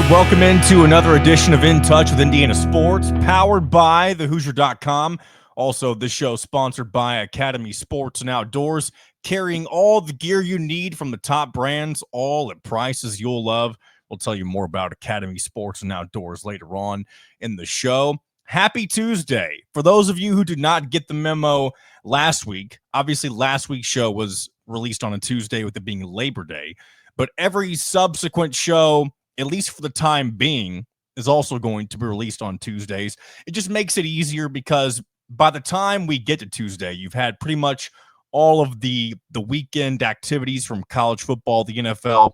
right, welcome into another edition of In Touch with Indiana Sports, powered by thehoosier.com. Also, this show sponsored by Academy Sports and Outdoors, carrying all the gear you need from the top brands, all at prices you'll love. We'll tell you more about Academy Sports and Outdoors later on in the show. Happy Tuesday. For those of you who did not get the memo last week, obviously last week's show was released on a Tuesday with it being Labor Day, but every subsequent show, at least for the time being, is also going to be released on Tuesdays. It just makes it easier because by the time we get to Tuesday, you've had pretty much all of the weekend activities from college football, the NFL,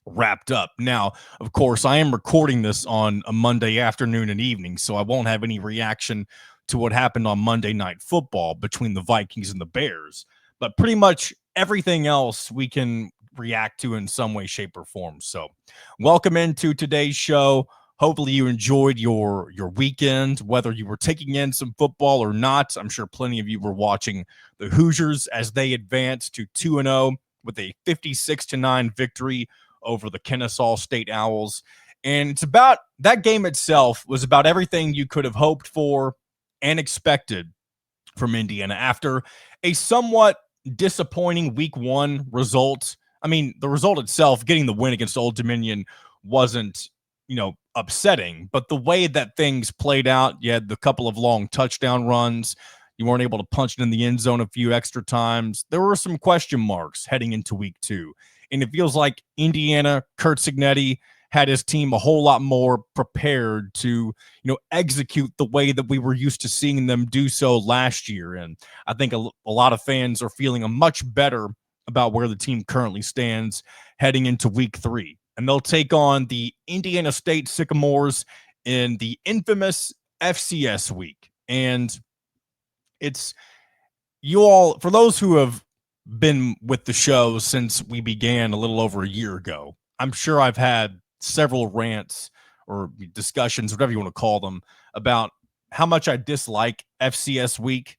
wrapped up. Now, of course, I am recording this on a Monday afternoon and evening, so I won't have any reaction to what happened on Monday Night Football between the Vikings and the Bears. But pretty much everything else we can react to in some way, shape, or form. So welcome into today's show. Hopefully you enjoyed your weekend, whether you were taking in some football or not. I'm sure plenty of you were watching the Hoosiers as they advanced to 2-0 with a 56-9 victory over the Kennesaw State Owls. And it's about that game itself was about everything you could have hoped for and expected from Indiana after a somewhat disappointing week one result. I mean, the result itself, getting the win against Old Dominion, wasn't, upsetting, but the way that things played out, you had the couple of long touchdown runs. You weren't able to punch it in the end zone a few extra times. There were some question marks heading into week two. And it feels like Indiana, Curt Cignetti, had his team a whole lot more prepared to, execute the way that we were used to seeing them do so last year. And I think a lot of fans are feeling a much better about where the team currently stands heading into week three. And they'll take on the Indiana State Sycamores in the infamous FCS week. And it's you all, for those who have been with the show since we began a little over a year ago, I'm sure I've had several rants or discussions, whatever you want to call them, about how much I dislike FCS week.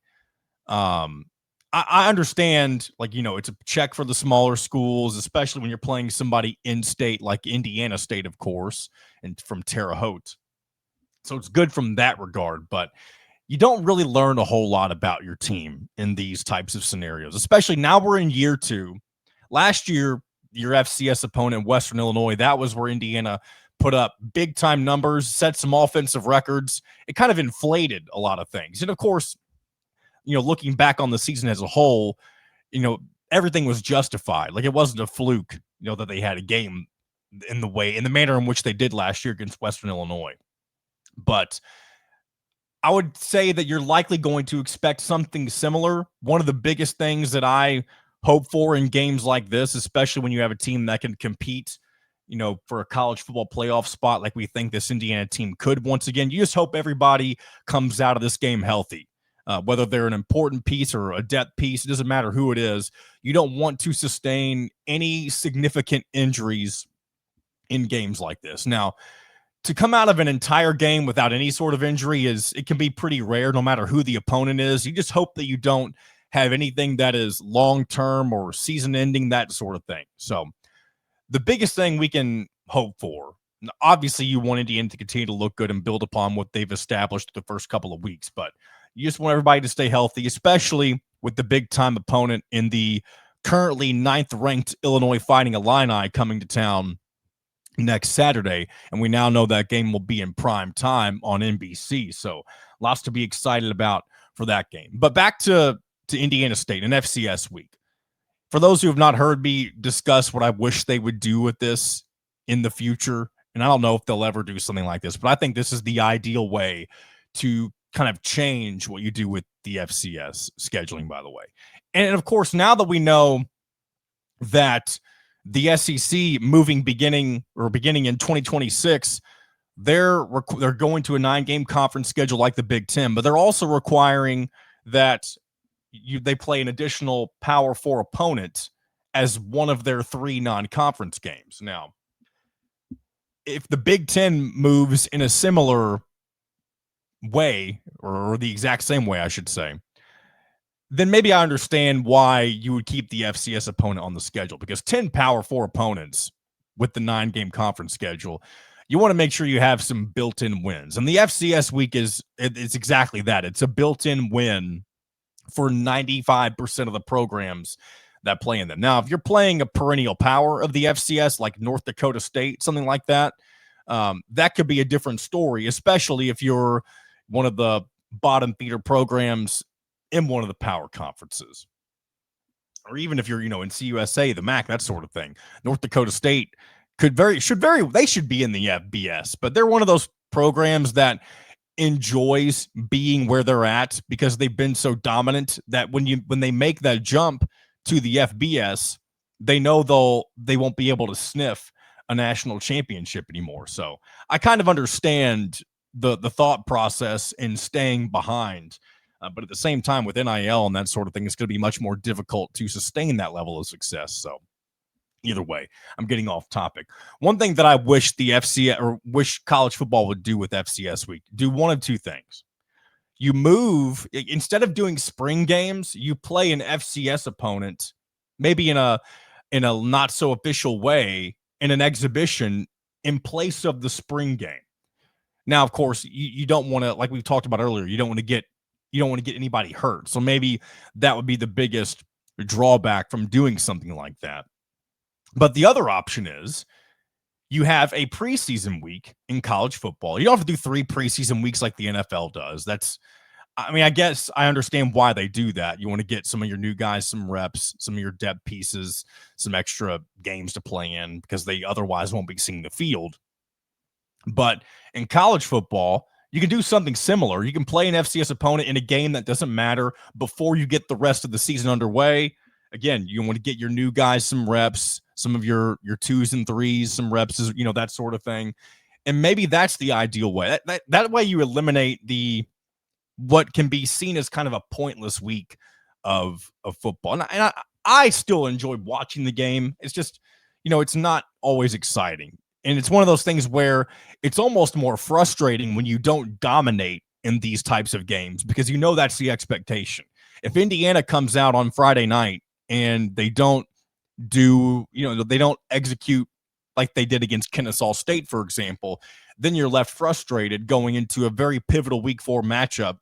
I understand, it's a check for the smaller schools, especially when you're playing somebody in state like Indiana State, of course, and from Terre Haute. So it's good from that regard, but you don't really learn a whole lot about your team in these types of scenarios, especially now we're in year two. Last year, your FCS opponent, Western Illinois, that was where Indiana put up big-time numbers, set some offensive records. It kind of inflated a lot of things. And, of course, looking back on the season as a whole, everything was justified. Like, it wasn't a fluke, that they had a game in the manner in which they did last year against Western Illinois. But I would say that you're likely going to expect something similar. One of the biggest things that I hope for in games like this, especially when you have a team that can compete, for a college football playoff spot like we think this Indiana team could once again, you just hope everybody comes out of this game healthy. Whether they're an important piece or a depth piece, it doesn't matter who it is. You don't want to sustain any significant injuries in games like this. Now, to come out of an entire game without any sort of injury it can be pretty rare no matter who the opponent is. You just hope that you don't have anything that is long-term or season-ending, that sort of thing. So the biggest thing we can hope for, obviously you want Indiana to continue to look good and build upon what they've established the first couple of weeks, but you just want everybody to stay healthy, especially with the big-time opponent in the currently 9th-ranked Illinois Fighting Illini coming to town next Saturday. And we now know that game will be in prime time on NBC. So lots to be excited about for that game. But back to Indiana State, an FCS week. For those who have not heard me discuss what I wish they would do with this in the future, and I don't know if they'll ever do something like this, but I think this is the ideal way to kind of change what you do with the FCS scheduling, by the way. And of course, now that we know that the SEC beginning in 2026, they're going to a 9-game conference schedule like the Big Ten, but they're also requiring that they play an additional Power 4 opponent as one of their 3 non-conference games. Now, if the Big Ten moves in a similar way, or the exact same way, I should say, then maybe I understand why you would keep the FCS opponent on the schedule, because 10 Power 4 opponents with the 9-game conference schedule, you want to make sure you have some built-in wins. And the FCS week it's exactly that. It's a built-in win for 95% of the programs that play in them. Now, if you're playing a perennial power of the FCS, like North Dakota State, something like that, that could be a different story, especially if you're one of the bottom feeder programs in one of the power conferences. Or even if you're, in CUSA, the MAC, that sort of thing. North Dakota State they should be in the FBS, but they're one of those programs that enjoys being where they're at because they've been so dominant that when they make that jump to the FBS, they know they won't be able to sniff a national championship anymore. So I kind of understand the thought process in staying behind. But at the same time, with NIL and that sort of thing, it's going to be much more difficult to sustain that level of success. So either way, I'm getting off topic. One thing that I wish the FCS or wish college football would do with FCS week, do one of two things. You move, instead of doing spring games, you play an FCS opponent, maybe in a not so official way, in an exhibition in place of the spring game. Now, of course, you don't want to, like we've talked about earlier, you don't want to get anybody hurt. So maybe that would be the biggest drawback from doing something like that. But the other option is you have a preseason week in college football. You don't have to do 3 preseason weeks like the NFL does. I guess I understand why they do that. You want to get some of your new guys some reps, some of your depth pieces, some extra games to play in because they otherwise won't be seeing the field. But in college football, you can do something similar. You can play an FCS opponent in a game that doesn't matter before you get the rest of the season underway. Again, you want to get your new guys some reps, some of your 2s and 3s, some reps, that sort of thing. And maybe that's the ideal way. That way you eliminate what can be seen as kind of a pointless week of football. And I still enjoy watching the game. It's just, it's not always exciting. And it's one of those things where it's almost more frustrating when you don't dominate in these types of games because that's the expectation. If Indiana comes out on Friday night and they don't they don't execute like they did against Kennesaw State, for example, then you're left frustrated going into a very pivotal week 4 matchup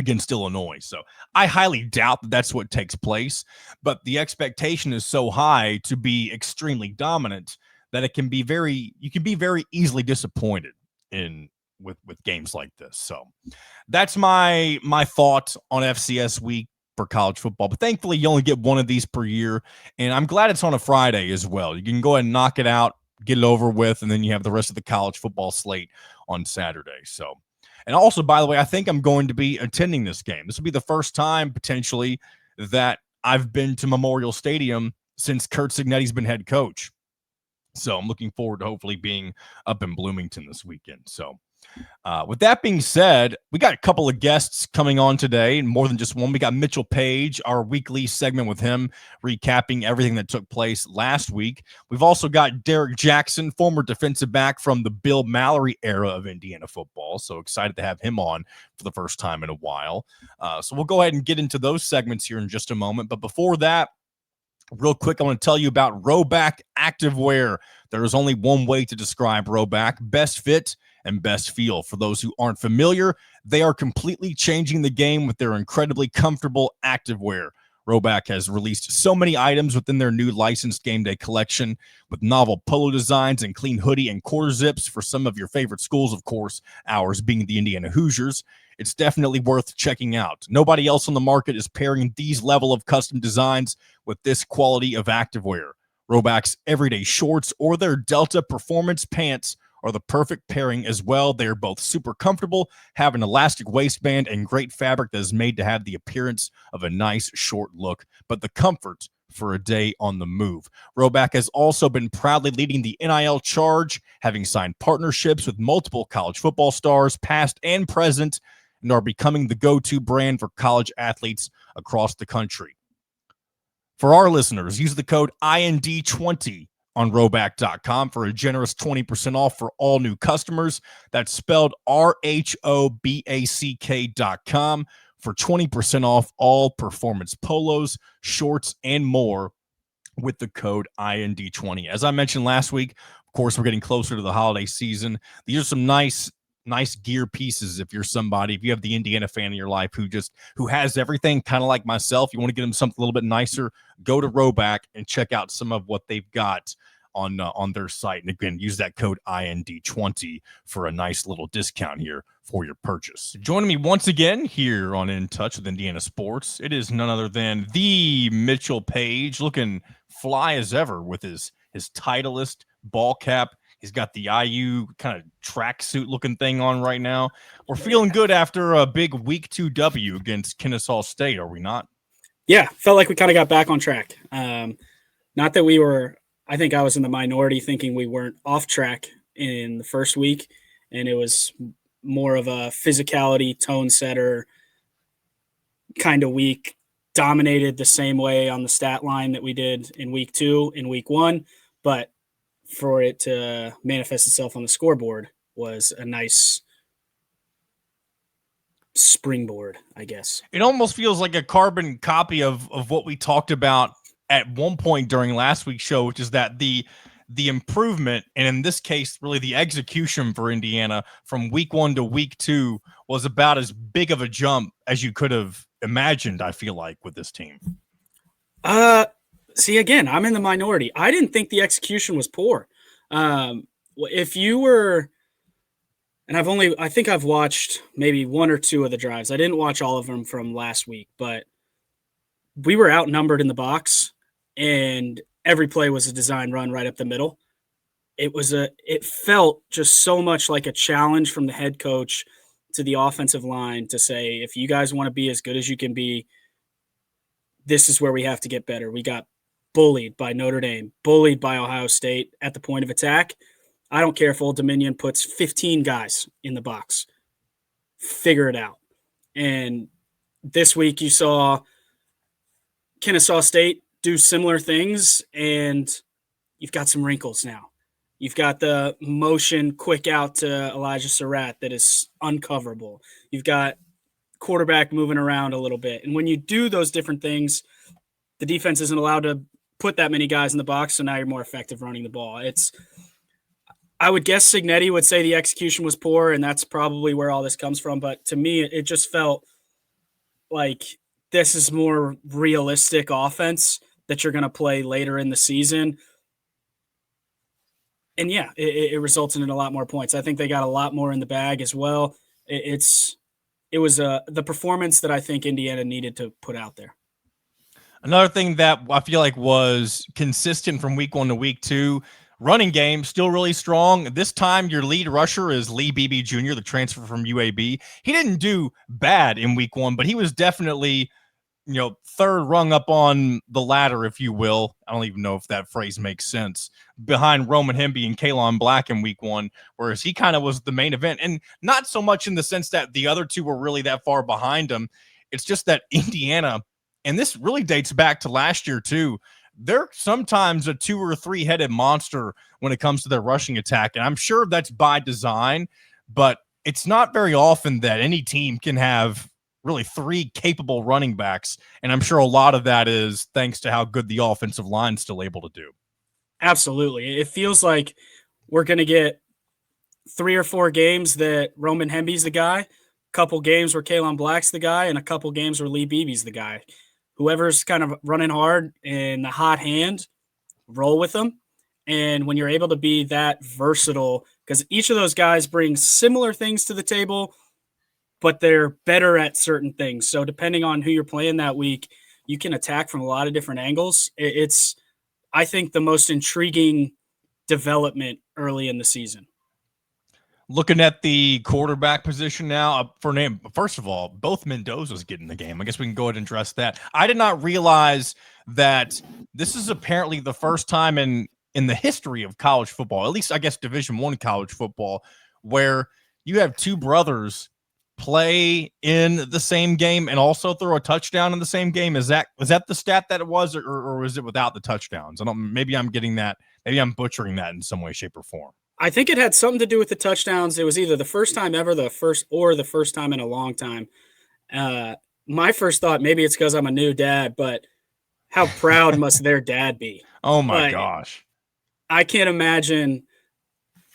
against Illinois. So I highly doubt that that's what takes place, but the expectation is so high to be extremely dominant that you can be very easily disappointed with games like this. So that's my thought on FCS week for college football. But thankfully, you only get one of these per year, and I'm glad it's on a Friday as well. You can go ahead and knock it out, get it over with, and then you have the rest of the college football slate on Saturday. So, and also, by the way, I think I'm going to be attending this game. This will be the first time potentially that I've been to Memorial Stadium since Curt Cignetti's been head coach. So I'm looking forward to hopefully being up in Bloomington this weekend. So with that being said, we got a couple of guests coming on today, and more than just one. We got Mitchell Paige, our weekly segment with him, recapping everything that took place last week. We've also got Derrick Jackson, former defensive back from the Bill Mallory era of Indiana football. So excited to have him on for the first time in a while. So we'll go ahead and get into those segments here in just a moment. But before that, real quick, I want to tell you about Rhoback Activewear. There is only one way to describe Rhoback: best fit and best feel. For those who aren't familiar, they are completely changing the game with their incredibly comfortable activewear. Rhoback has released so many items within their new licensed game day collection with novel polo designs and clean hoodie and quarter zips for some of your favorite schools, of course, ours being the Indiana Hoosiers. It's definitely worth checking out. Nobody else on the market is pairing these level of custom designs with this quality of activewear. Rhoback's everyday shorts or their Delta Performance pants are the perfect pairing as well. They're both super comfortable, have an elastic waistband, and great fabric that is made to have the appearance of a nice short look, but the comfort for a day on the move. Rhoback has also been proudly leading the NIL charge, having signed partnerships with multiple college football stars, past and present, and are becoming the go-to brand for college athletes across the country. For our listeners, use the code IND20 on Rhoback.com for a generous 20% off for all new customers. That's spelled RHOBACK.com for 20% off all performance polos, shorts, and more with the code IND20. As I mentioned last week, of Of course, we're getting closer to the holiday season. These are some nice gear pieces if you're somebody, if you have the Indiana fan in your life who has everything, kind of like myself. You want to get them something a little bit nicer, go to Roback and check out some of what they've got on their site. And again, use that code IND20 for a nice little discount here for your purchase. Joining me once again here on In Touch with Indiana Sports, it is none other than the Mitchell Paige, looking fly as ever with his Titleist ball cap. He's got the IU kind of tracksuit looking thing on right now. We're feeling good after a big week 2 W against Kennesaw State, are we not? Yeah, felt like we kind of got back on track. Not that we were, I think I was in the minority thinking we weren't off track in the first week, and it was more of a physicality, tone setter kind of week. Dominated the same way on the stat line that we did in week 2, in week 1, but for it to manifest itself on the scoreboard was a nice springboard, I guess. It almost feels like a carbon copy of what we talked about at one point during last week's show, which is that the improvement, and in this case, really the execution for Indiana from week 1 to week 2 was about as big of a jump as you could have imagined, I feel like, with this team. See, again, I'm in the minority. I didn't think the execution was poor. If you were, and I think I've watched maybe 1 or 2 of the drives. I didn't watch all of them from last week, but we were outnumbered in the box, and every play was a design run right up the middle. It felt just so much like a challenge from the head coach to the offensive line to say, if you guys want to be as good as you can be, this is where we have to get better. We got bullied by Notre Dame, bullied by Ohio State at the point of attack. I don't care if Old Dominion puts 15 guys in the box. Figure it out. And this week you saw Kennesaw State do similar things, and you've got some wrinkles now. You've got the motion quick out to Elijah Surratt that is uncoverable. You've got quarterback moving around a little bit. And when you do those different things, the defense isn't allowed to put that many guys in the box, so now you're more effective running the ball. I would guess Cignetti would say the execution was poor, and that's probably where all this comes from. But to me, it just felt like this is more realistic offense that you're going to play later in the season. And yeah, it resulted in a lot more points. I think they got a lot more in the bag as well. It was the performance that I think Indiana needed to put out there. Another thing that I feel like was consistent from week 1 to week 2, running game still really strong. This time your lead rusher is Lee Beebe Jr., the transfer from UAB. He didn't do bad in week 1, but he was definitely, third rung up on the ladder, if you will. I don't even know if that phrase makes sense, behind Roman Hemby and Kalon Black in week 1, whereas he kind of was the main event. And not so much in the sense that the other two were really that far behind him. It's just that Indiana, and this really dates back to last year too, they're sometimes a 2 or 3 headed monster when it comes to their rushing attack. And I'm sure that's by design, but it's not very often that any team can have really 3 capable running backs. And I'm sure a lot of that is thanks to how good the offensive line's still able to do. Absolutely. It feels like we're going to get 3 or 4 games that Roman Hemby's the guy, a couple games where Kalon Black's the guy, and a couple games where Lee Beebe's the guy. Whoever's kind of running hard in the hot hand, roll with them. And when you're able to be that versatile, because each of those guys brings similar things to the table, but they're better at certain things. So depending on who you're playing that week, you can attack from a lot of different angles. It's, I think, the most intriguing development early in the season. Looking at the quarterback position now, first of all, both Mendoza's getting the game. I guess we can go ahead and address that. I did not realize that this is apparently the first time in the history of college football, at least I guess Division I college football, where you have 2 brothers play in the same game and also throw a touchdown in the same game. Was that the stat that it was, or was it without the touchdowns? Maybe I'm getting that. Maybe I'm butchering that in some way, shape, or form. I think it had something to do with the touchdowns. It was either the first time ever, the first time in a long time. My first thought, maybe it's because I'm a new dad, but how proud must their dad be? Oh my gosh. I can't imagine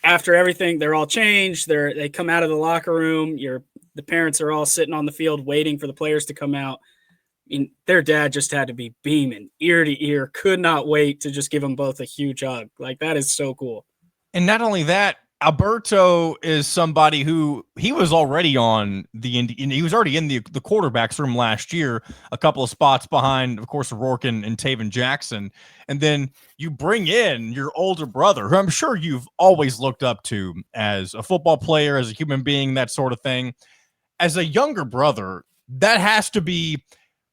after everything, they're all changed. They come out of the locker room. The parents are all sitting on the field waiting for the players to come out. I mean, their dad just had to be beaming ear to ear, could not wait to just give them both a huge hug. Like, that is so cool. And not only that, Alberto is somebody who he was already on he was already in the quarterback's room last year, a couple of spots behind, of course, Rourke and Taven Jackson. And then you bring in your older brother, who I'm sure you've always looked up to as a football player, as a human being, that sort of thing. As a younger brother, that has to be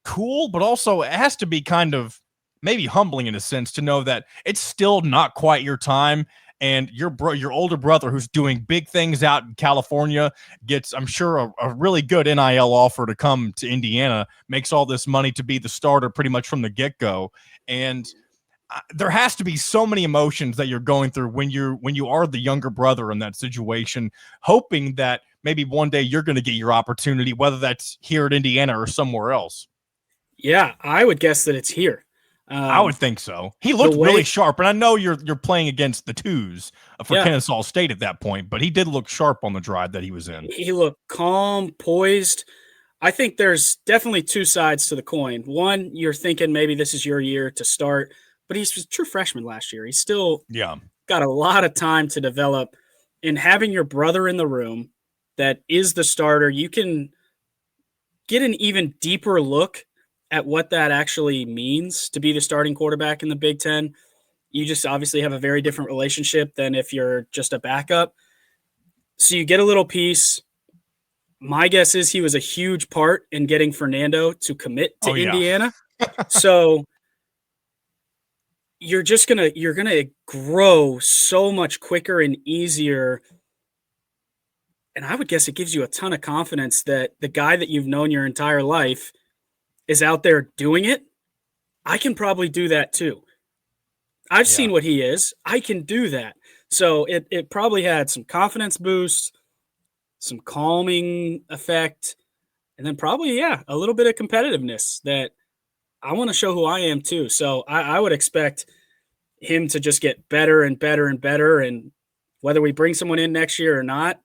cool, but also it has to be kind of maybe humbling in a sense to know that it's still not quite your time. And your older brother, who's doing big things out in California, gets, I'm sure, a really good NIL offer to come to Indiana, makes all this money to be the starter pretty much from the get-go. And there has to be so many emotions that you're going through when you are the younger brother in that situation, hoping that maybe one day you're going to get your opportunity, whether that's here at Indiana or somewhere else. Yeah, I would guess that it's here. I would think so. He looked really sharp, and I know you're playing against the twos for Kennesaw State at that point, but he did look sharp on the drive that he was in. He looked calm, poised. I think there's definitely two sides to the coin. One, you're thinking maybe this is your year to start, but he's a true freshman last year. He's still got a lot of time to develop, and having your brother in the room that is the starter, you can get an even deeper look at what that actually means to be the starting quarterback in the Big Ten. You just obviously have a very different relationship than if you're just a backup. So you get a little piece. My guess is he was a huge part in getting Fernando to commit to Indiana. So you're gonna grow so much quicker and easier. And I would guess it gives you a ton of confidence that the guy that you've known your entire life is out there doing it. I can probably do that too. I've seen what he is. I can do that. So it probably had some confidence boost, some calming effect, and then probably, a little bit of competitiveness that I want to show who I am too. So I would expect him to just get better and better and better. And whether we bring someone in next year or not,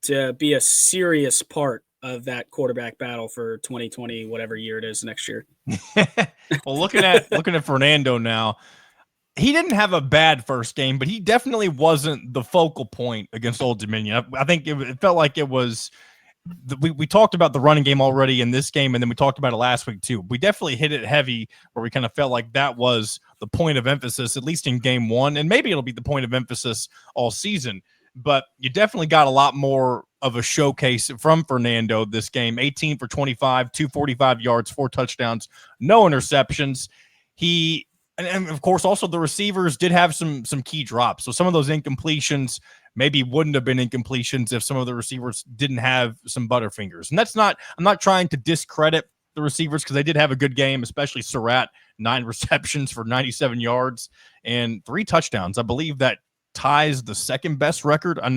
to be a serious part of that quarterback battle for 2020, whatever year it is next year. Well, looking at Fernando now, he didn't have a bad first game, but he definitely wasn't the focal point against Old Dominion. I think it felt like it was. We talked about the running game already in this game, and then we talked about it last week too. We definitely hit it heavy, where we kind of felt like that was the point of emphasis, at least in game one, and maybe it'll be the point of emphasis all season. But you definitely got a lot more of a showcase from Fernando this game. 18 for 25, 245 yards, 4 touchdowns, no interceptions. And of course, also the receivers did have some key drops. So some of those incompletions maybe wouldn't have been incompletions if some of the receivers didn't have some butterfingers. And I'm not trying to discredit the receivers, because they did have a good game, especially Surratt, 9 receptions for 97 yards and 3 touchdowns. I believe that ties the second best record. I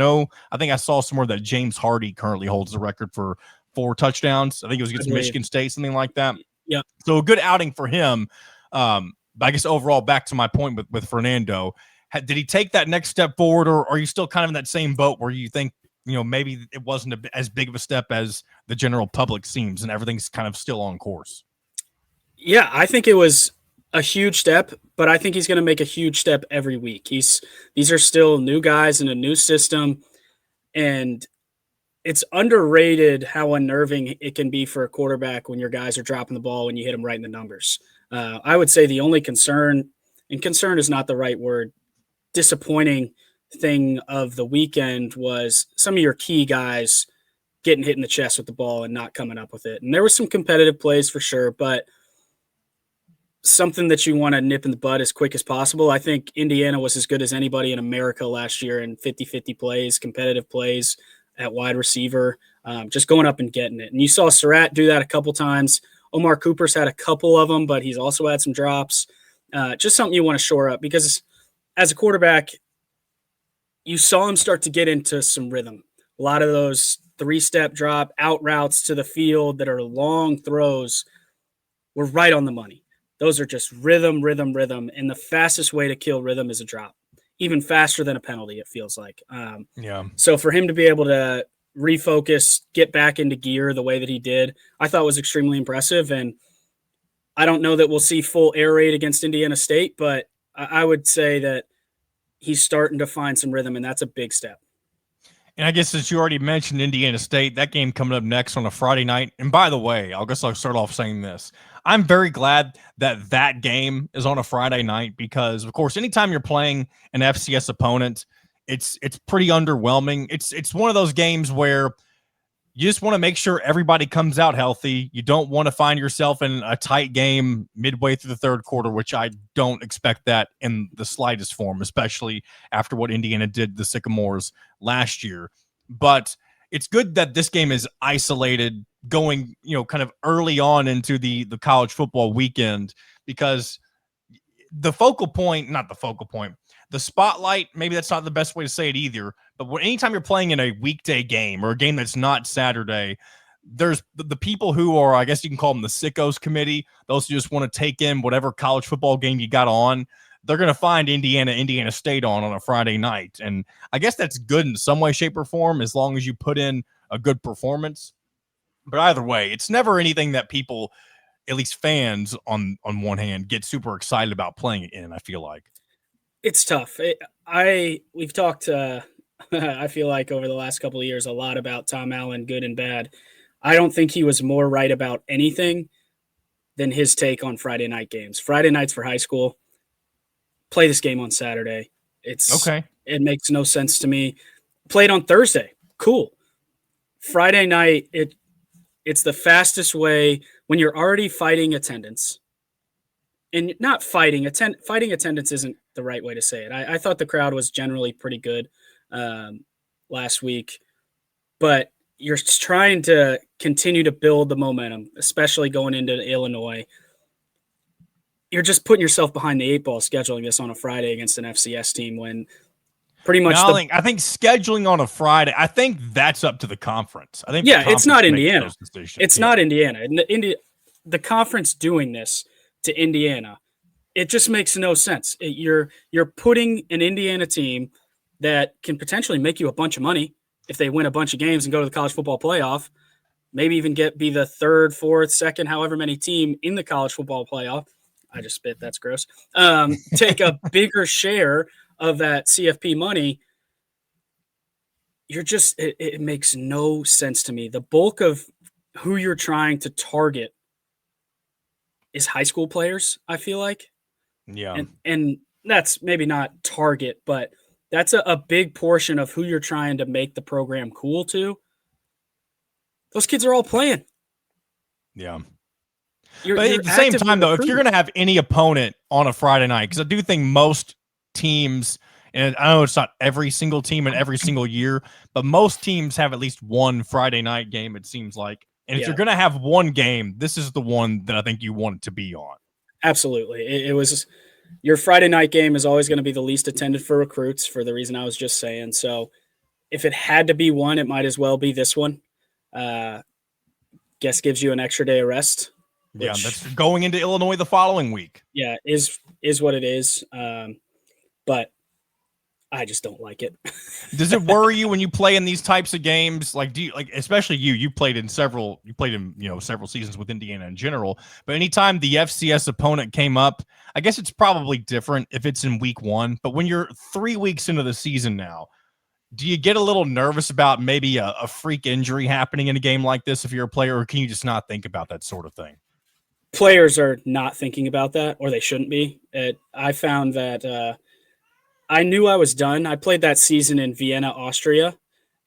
think I saw somewhere that James Hardy currently holds the record for 4 touchdowns. I think it was against Michigan State, something like that. Yeah. So a good outing for him. But I guess overall, back to my point with Fernando, did he take that next step forward, or are you still kind of in that same boat where you think, maybe it wasn't as big of a step as the general public seems, and everything's kind of still on course? Yeah, I think it was a huge step, but I think he's going to make a huge step every week. These are still new guys in a new system, and it's underrated how unnerving it can be for a quarterback when your guys are dropping the ball when you hit them right in the numbers. I would say the only concern, and concern is not the right word, disappointing thing of the weekend was some of your key guys getting hit in the chest with the ball and not coming up with it. And there were some competitive plays for sure, but something that you want to nip in the bud as quick as possible. I think Indiana was as good as anybody in America last year in 50-50 plays, competitive plays at wide receiver, just going up and getting it. And you saw Surratt do that a couple times. Omar Cooper's had a couple of them, but he's also had some drops. Just something you want to shore up, because as a quarterback, you saw him start to get into some rhythm. A lot of those 3-step drop out routes to the field that are long throws were right on the money. Those are just rhythm. And the fastest way to kill rhythm is a drop. even faster than a penalty, it feels like. Yeah. So for him to be able to refocus, get back into gear the way that he did, I thought was extremely impressive. And I don't know that we'll see full air raid against Indiana State, but I would say that he's starting to find some rhythm, and that's a big step. And I guess since you already mentioned Indiana State, that game coming up next on a Friday night. And by the way, I'll start off saying this. I'm very glad that that game is on a Friday night because, of course, anytime you're playing an FCS opponent, it's pretty underwhelming. It's one of those games where you just want to make sure everybody comes out healthy. You don't want to find yourself in a tight game midway through the third quarter, which I don't expect that in the slightest form, especially after what Indiana did to the Sycamores last year. But it's good that this game is isolated going, kind of early on into the college football weekend, because the spotlight, maybe that's not the best way to say it either, but anytime you're playing in a weekday game or a game that's not Saturday, there's the people who are, I guess you can call them the sickos committee, those who just want to take in whatever college football game you got on. They're going to find Indiana State on a Friday night. And I guess that's good in some way, shape, or form, as long as you put in a good performance. But either way, it's never anything that people, at least fans on one hand, get super excited about playing it in, I feel like. It's tough. We've talked, I feel like over the last couple of years, a lot about Tom Allen, good and bad. I don't think he was more right about anything than his take on Friday night games. Friday nights for high school, play this game on Saturday. It's okay. It makes no sense to me. Played on Thursday, cool. Friday night, it's the fastest way when you're already fighting attendance. And not fighting attendance isn't the right way to say it. I thought the crowd was generally pretty good last week, but you're trying to continue to build the momentum, especially going into Illinois. You're just putting yourself behind the eight ball scheduling this on a Friday against an FCS team when pretty much I think scheduling on a Friday, I think that's up to the conference. I think it's not Indiana. It's not Indiana. The conference doing this to Indiana, it just makes no sense. You're putting an Indiana team that can potentially make you a bunch of money if they win a bunch of games and go to the college football playoff, maybe even be the third, fourth, second, however many team in the college football playoff. I just spit. That's gross. Take a bigger share of that CFP money. It makes no sense to me. The bulk of who you're trying to target is high school players, I feel like. Yeah. And that's maybe not target, but that's a big portion of who you're trying to make the program cool to. Those kids are all playing. Yeah. But at the same time, though, if you're going to have any opponent on a Friday night, because I do think most teams, and I know it's not every single team and every single year, but most teams have at least one Friday night game, it seems like. And if you're going to have one game, this is the one that I think you want it to be on. Absolutely. It was your Friday night game is always going to be the least attended for recruits for the reason I was just saying. So if it had to be one, it might as well be this one. Guess gives you an extra day of rest. Yeah, that's going into Illinois the following week. Yeah, is what it is. But I just don't like it. Does it worry you when you play in these types of games? Like, especially you played in several seasons with Indiana in general, but anytime the FCS opponent came up, I guess it's probably different if it's in week one, but when you're 3 weeks into the season now, do you get a little nervous about maybe a freak injury happening in a game like this if you're a player, or can you just not think about that sort of thing? Players are not thinking about that, or they shouldn't be. I found that I knew I was done. I played that season in Vienna, Austria,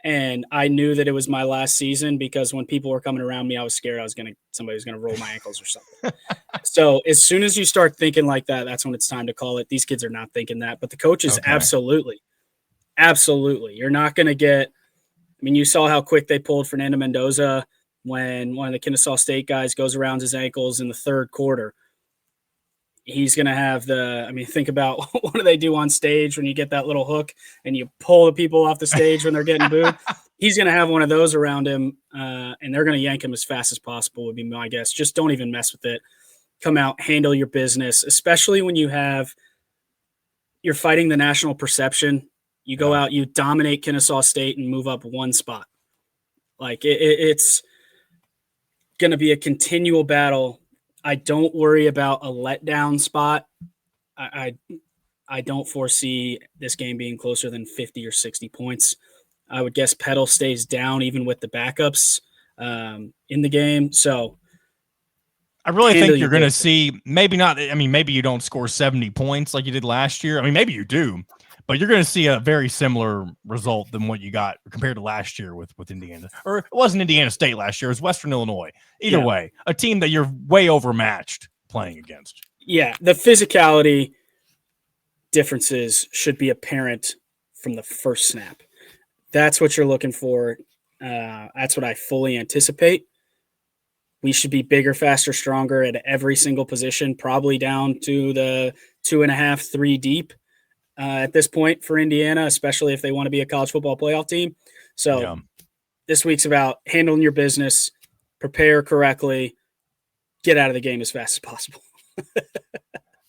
and I knew that it was my last season because when people were coming around me, I was scared somebody was gonna roll my ankles or something. So as soon as you start thinking like that, that's when it's time to call it. These kids are not thinking that, but the coaches absolutely. You're not gonna get. I mean, you saw how quick they pulled Fernando Mendoza when one of the Kennesaw State guys goes around his ankles in the third quarter. He's going to have think about what do they do on stage when you get that little hook and you pull the people off the stage when they're getting booed. He's going to have one of those around him, and they're going to yank him as fast as possible would be my guess. Just don't even mess with it. Come out, handle your business, especially when you have you're fighting the national perception. You go out, you dominate Kennesaw State and move up one spot. Like it's going to be a continual battle. I don't worry about a letdown spot. I don't foresee this game being closer than 50 or 60 points. I would guess Petal stays down even with the backups in the game. So I really think you're going to see, maybe not, I mean, maybe you don't score 70 points like you did last year. I mean, maybe you do, but you're going to see a very similar result than what you got compared to last year with Indiana. Or it wasn't Indiana State last year, it was Western Illinois. Either way, a team that you're way overmatched playing against. Yeah, the physicality differences should be apparent from the first snap. That's what you're looking for. That's what I fully anticipate. We should be bigger, faster, stronger at every single position, probably down to the 2.5, 3 deep at this point for Indiana, especially if they want to be a college football playoff team. So this week's about handling your business, prepare correctly, get out of the game as fast as possible.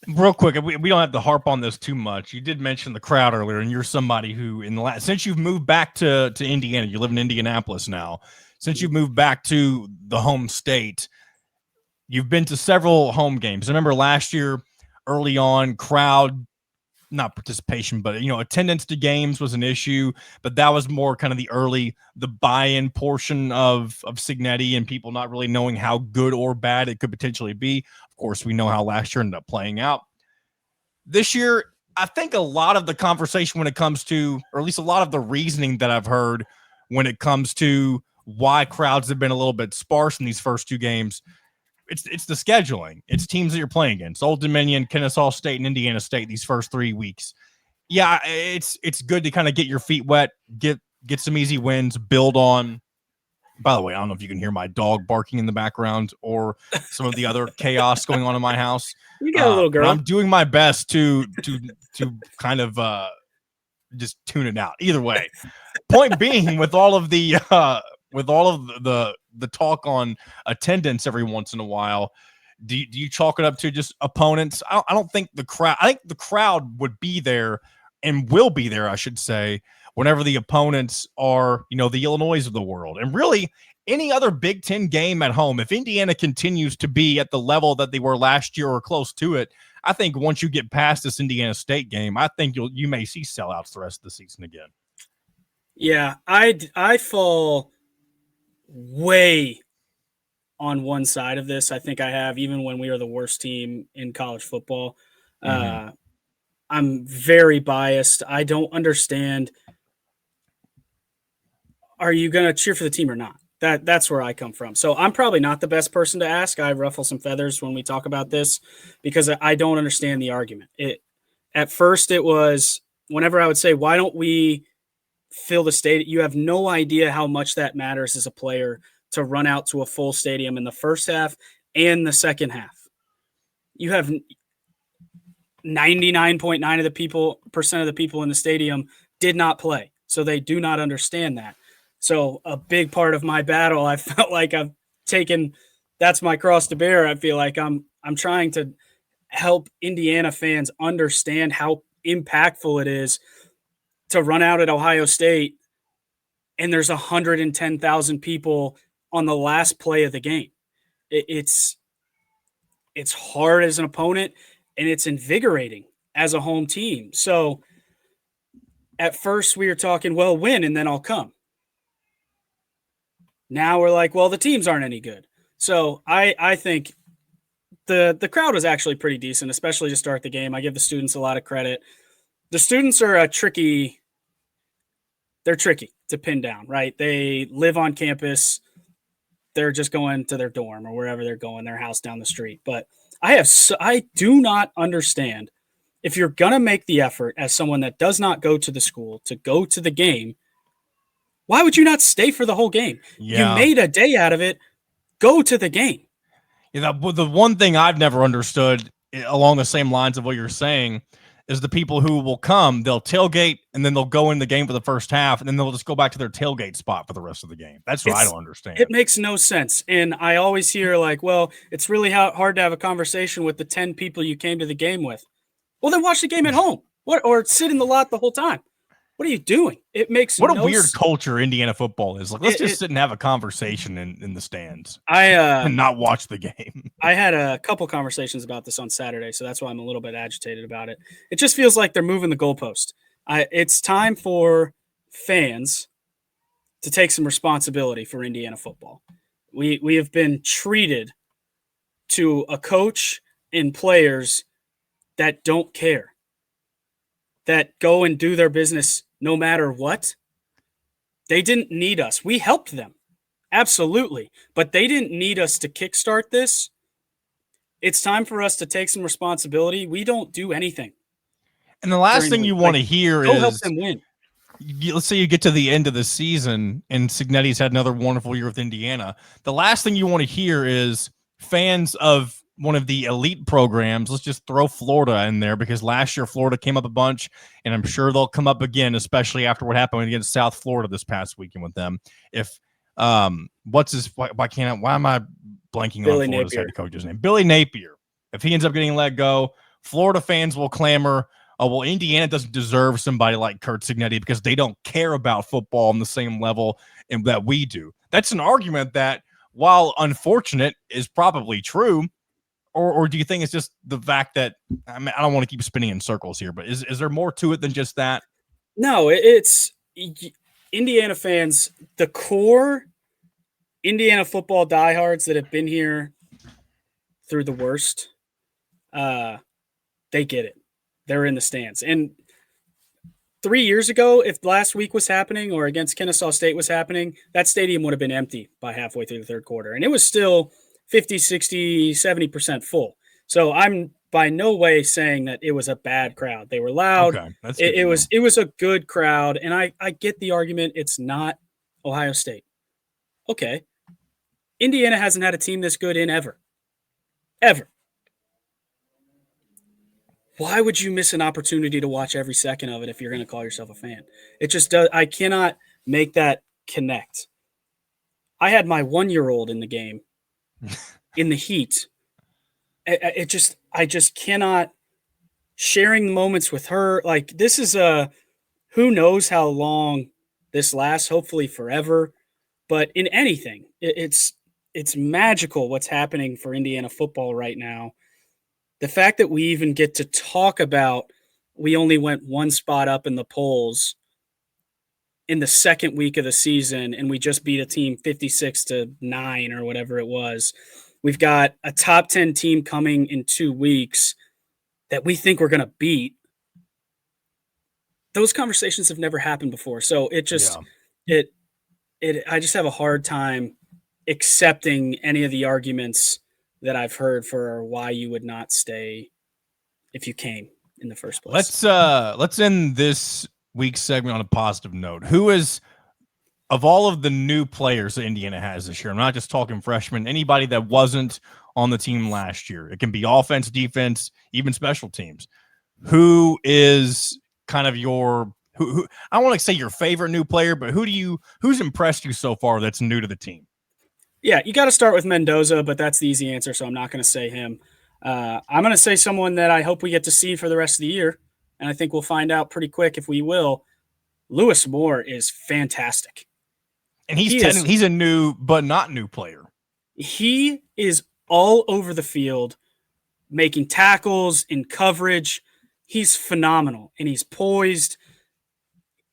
Real quick, we don't have to harp on this too much. You did mention the crowd earlier, and you're somebody who, since you've moved back to Indiana, you live in Indianapolis now. Since you've moved back to the home state, you've been to several home games. I remember last year, early on, crowd, not participation, but attendance to games was an issue. But that was more kind of the buy-in portion of Signetti and people not really knowing how good or bad it could potentially be. Of course, we know how last year ended up playing out. This year, I think a lot of the conversation when it comes to, or at least a lot of the reasoning that I've heard when it comes to why crowds have been a little bit sparse in these first 2 games, it's the scheduling. It's teams that you're playing against: Old Dominion, Kennesaw State, and Indiana State these first 3 weeks. Yeah, it's good to kind of get your feet wet, get some easy wins, build on. By the way, I don't know if you can hear my dog barking in the background or some of the other chaos going on in my house. You got a little girl. I'm doing my best to kind of just tune it out. Either way, point being, with all of the talk on attendance every once in a while, do you chalk it up to just opponents? I don't think the crowd. I think the crowd would be there and will be there, I should say, whenever the opponents are, the Illinois of the world, and really any other Big Ten game at home. If Indiana continues to be at the level that they were last year or close to it, I think once you get past this Indiana State game, I think you may see sellouts the rest of the season again. Yeah, I fall way on one side of this. I think I have, even when we were the worst team in college football. Mm-hmm. I'm very biased. I don't understand. Are you going to cheer for the team or not? That's where I come from. So I'm probably not the best person to ask. I ruffle some feathers when we talk about this because I don't understand the argument. At first it was whenever I would say, why don't we fill the stadium? You have no idea how much that matters as a player to run out to a full stadium in the first half and the second half. You have 99.9% of the people in the stadium did not play. So they do not understand that. So a big part of my battle, I felt like I've taken, that's my cross to bear. I feel like I'm trying to help Indiana fans understand how impactful it is to run out at Ohio State and there's 110,000 people on the last play of the game. It's hard as an opponent and it's invigorating as a home team. So at first we were talking, well, win and then I'll come. Now we're like, well, the teams aren't any good. So I think the crowd was actually pretty decent, especially to start the game. I give the students a lot of credit. The students are tricky to pin down, right? They live on campus. They're just going to their dorm or wherever they're going, their house down the street. But I do not understand, if you're going to make the effort as someone that does not go to the school to go to the game, why would you not stay for the whole game? Yeah. You made a day out of it. Go to the game. Yeah, the one thing I've never understood along the same lines of what you're saying is the people who will come, they'll tailgate, and then they'll go in the game for the first half, and then they'll just go back to their tailgate spot for the rest of the game. That's what I don't understand. It makes no sense. And I always hear like, well, it's really hard to have a conversation with the 10 people you came to the game with. Well, then watch the game at home. or sit in the lot the whole time. What are you doing? It makes what a weird culture Indiana football is. Like, let's just sit and have a conversation in the stands. And not watch the game. I had a couple conversations about this on Saturday, so that's why I'm a little bit agitated about it. It just feels like they're moving the goalpost. It's time for fans to take some responsibility for Indiana football. We have been treated to a coach and players that don't care, that go and do their business no matter what. They didn't need us. We helped them, absolutely, but they didn't need us to kickstart this. It's time for us to take some responsibility. We don't do anything. And the last thing you want to hear is help them win. Let's say you get to the end of the season and Cignetti's had another wonderful year with Indiana. The last thing you want to hear is fans of one of the elite programs. Let's just throw Florida in there because last year Florida came up a bunch, and I'm sure they'll come up again, especially after what happened against South Florida this past weekend with them. If why am I blanking Billy on Florida's Napier. head coach's name? Billy Napier. If he ends up getting let go, Florida fans will clamor, oh, well, Indiana doesn't deserve somebody like Curt Cignetti because they don't care about football on the same level that we do. That's an argument that, while unfortunate, is probably true. Or do you think it's just the fact that, I mean, I don't want to keep spinning in circles here, but is there more to it than just that? No, it's Indiana fans, the core Indiana football diehards that have been here through the worst. They get it. They're in the stands. And 3 years ago, if last week was happening or against Kennesaw State was happening, that stadium would have been empty by halfway through the third quarter. And it was still 50, 60, 70% full. So I'm by no way saying that it was a bad crowd. They were loud. Okay, it was a good crowd. And I get the argument. It's not Ohio State. Okay. Indiana hasn't had a team this good in ever. Why would you miss an opportunity to watch every second of it if you're going to call yourself a fan? It just does. I cannot make that connect. I had my 1-year-old in the game in the heat. I just cannot sharing the moments with her. Like, this is who knows how long this lasts, hopefully forever. But in anything, it's magical what's happening for Indiana football right now. The fact that we even get to talk about we only went one spot up in the polls in the second week of the season, and we just beat a team 56-9 or whatever it was. We've got a top 10 team coming in 2 weeks that we think we're going to beat. Those conversations have never happened before. So I just have a hard time accepting any of the arguments that I've heard for why you would not stay if you came in the first place. Let's end this week's segment on a positive note. Who is, of all of the new players that Indiana has this year, I'm not just talking freshmen, anybody that wasn't on the team last year, it can be offense, defense, even special teams. Who is kind of your who I don't want to say your favorite new player, but who's impressed you so far that's new to the team? Yeah, you got to start with Mendoza, but that's the easy answer, so I'm not going to say him. I'm going to say someone that I hope we get to see for the rest of the year, and I think we'll find out pretty quick if we will. Lewis Moore is fantastic. And he's a new but not new player. He is all over the field, making tackles, in coverage. He's phenomenal, and he's poised.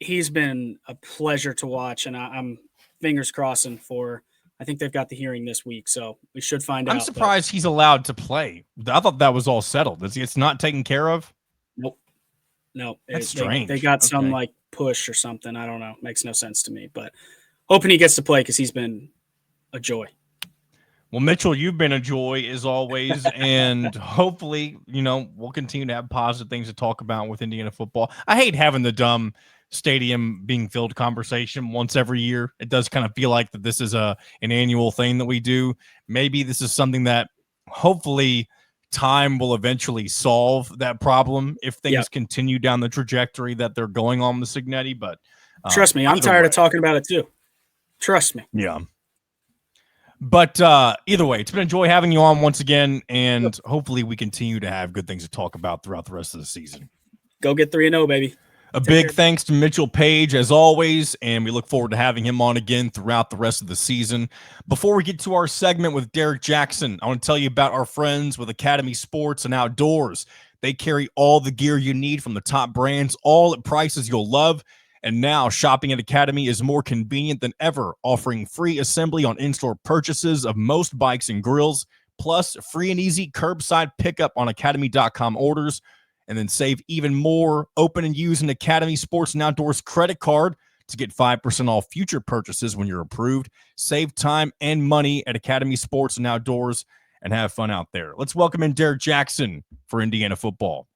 He's been a pleasure to watch, and I'm fingers crossing for – I think they've got the hearing this week, so we should find out. I'm surprised he's allowed to play. I thought that was all settled. It's not taken care of? Nope. No. That's strange. They got some, like, push or something. I don't know. Makes no sense to me, but hoping he gets to play because he's been a joy. Well, Mitchell, you've been a joy as always, and hopefully, we'll continue to have positive things to talk about with Indiana football. I hate having the dumb stadium being filled conversation once every year. It does kind of feel like that this is an annual thing that we do. Maybe this is something that hopefully time will eventually solve that problem if things continue down the trajectory that they're going on with Cignetti. But trust me, I'm tired of talking about it too. Trust me. Yeah. But either way, it's been a joy having you on once again, and hopefully we continue to have good things to talk about throughout the rest of the season. go get 3-0, baby. A big thanks to Mitchell Paige, as always, and we look forward to having him on again throughout the rest of the season. Before we get to our segment with Derrick Jackson, I want to tell you about our friends with Academy Sports and Outdoors. They carry all the gear you need from the top brands, all at prices you'll love. And now shopping at Academy is more convenient than ever, offering free assembly on in-store purchases of most bikes and grills, plus free and easy curbside pickup on academy.com orders. And then save even more. Open and use an Academy Sports and Outdoors credit card to get 5% off future purchases when you're approved. Save time and money at Academy Sports and Outdoors and have fun out there. Let's welcome in Derrick Jackson for Indiana football,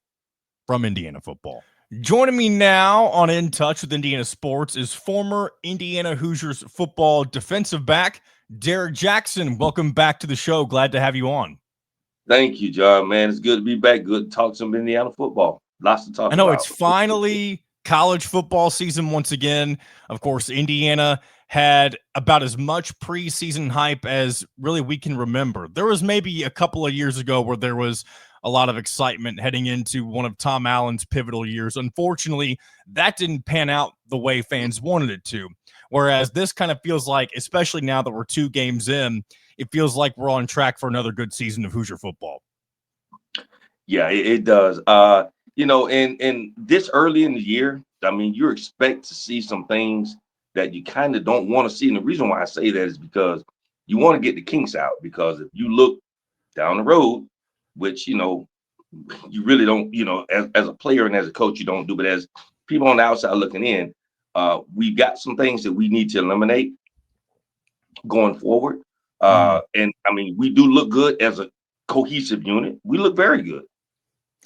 from Indiana football. Joining me now on In Touch with Indiana Sports is former Indiana Hoosiers football defensive back, Derrick Jackson. Welcome back to the show. Glad to have you on. Thank you, John, man. It's good to be back. Good to talk some Indiana football. Lots to talk about. I know it's finally college football season once again. Of course, Indiana had about as much preseason hype as really we can remember. There was maybe a couple of years ago where there was a lot of excitement heading into one of Tom Allen's pivotal years. Unfortunately, that didn't pan out the way fans wanted it to. Whereas this kind of feels like, especially now that we're 2 games in, it feels like we're on track for another good season of Hoosier football. Yeah, it does. And this early in the year, I mean, you expect to see some things that you kind of don't want to see. And the reason why I say that is because you want to get the kinks out. Because if you look down the road, which, you really don't, as a player and as a coach, you don't do, but as people on the outside looking in, we've got some things that we need to eliminate going forward. And I mean, we do look good as a cohesive unit. We look very good.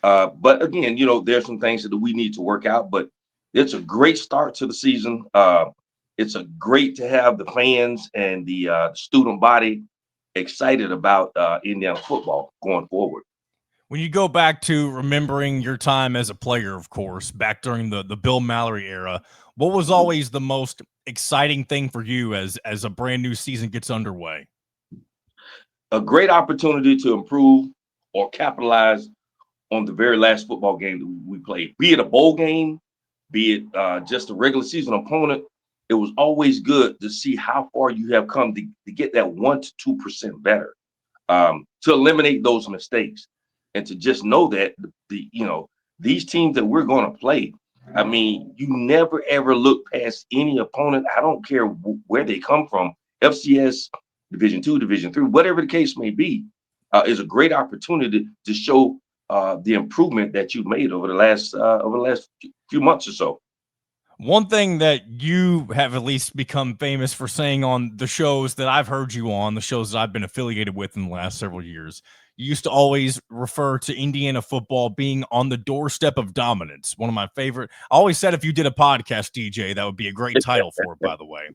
But again, there's some things that we need to work out, but it's a great start to the season. It's a great to have the fans and the student body excited about Indiana football going forward. When you go back to remembering your time as a player, of course, back during the Bill Mallory era, what was always the most exciting thing for you as a brand new season gets underway? A great opportunity to improve or capitalize on the very last football game that we played, be it a bowl game, be it just a regular season opponent. It was always good to see how far you have come to get that 1 to 2% better, to eliminate those mistakes, and to just know that these teams that we're going to play. I mean, you never ever look past any opponent. I don't care where they come from, FCS, Division II, Division III, whatever the case may be, is a great opportunity to show the improvement that you've made over the last few months or so. One thing that you have at least become famous for saying on the shows that I've heard you on, the shows that I've been affiliated with in the last several years, you used to always refer to Indiana football being on the doorstep of dominance. One of my favorite. I always said if you did a podcast, DJ, that would be a great title for it, by the way.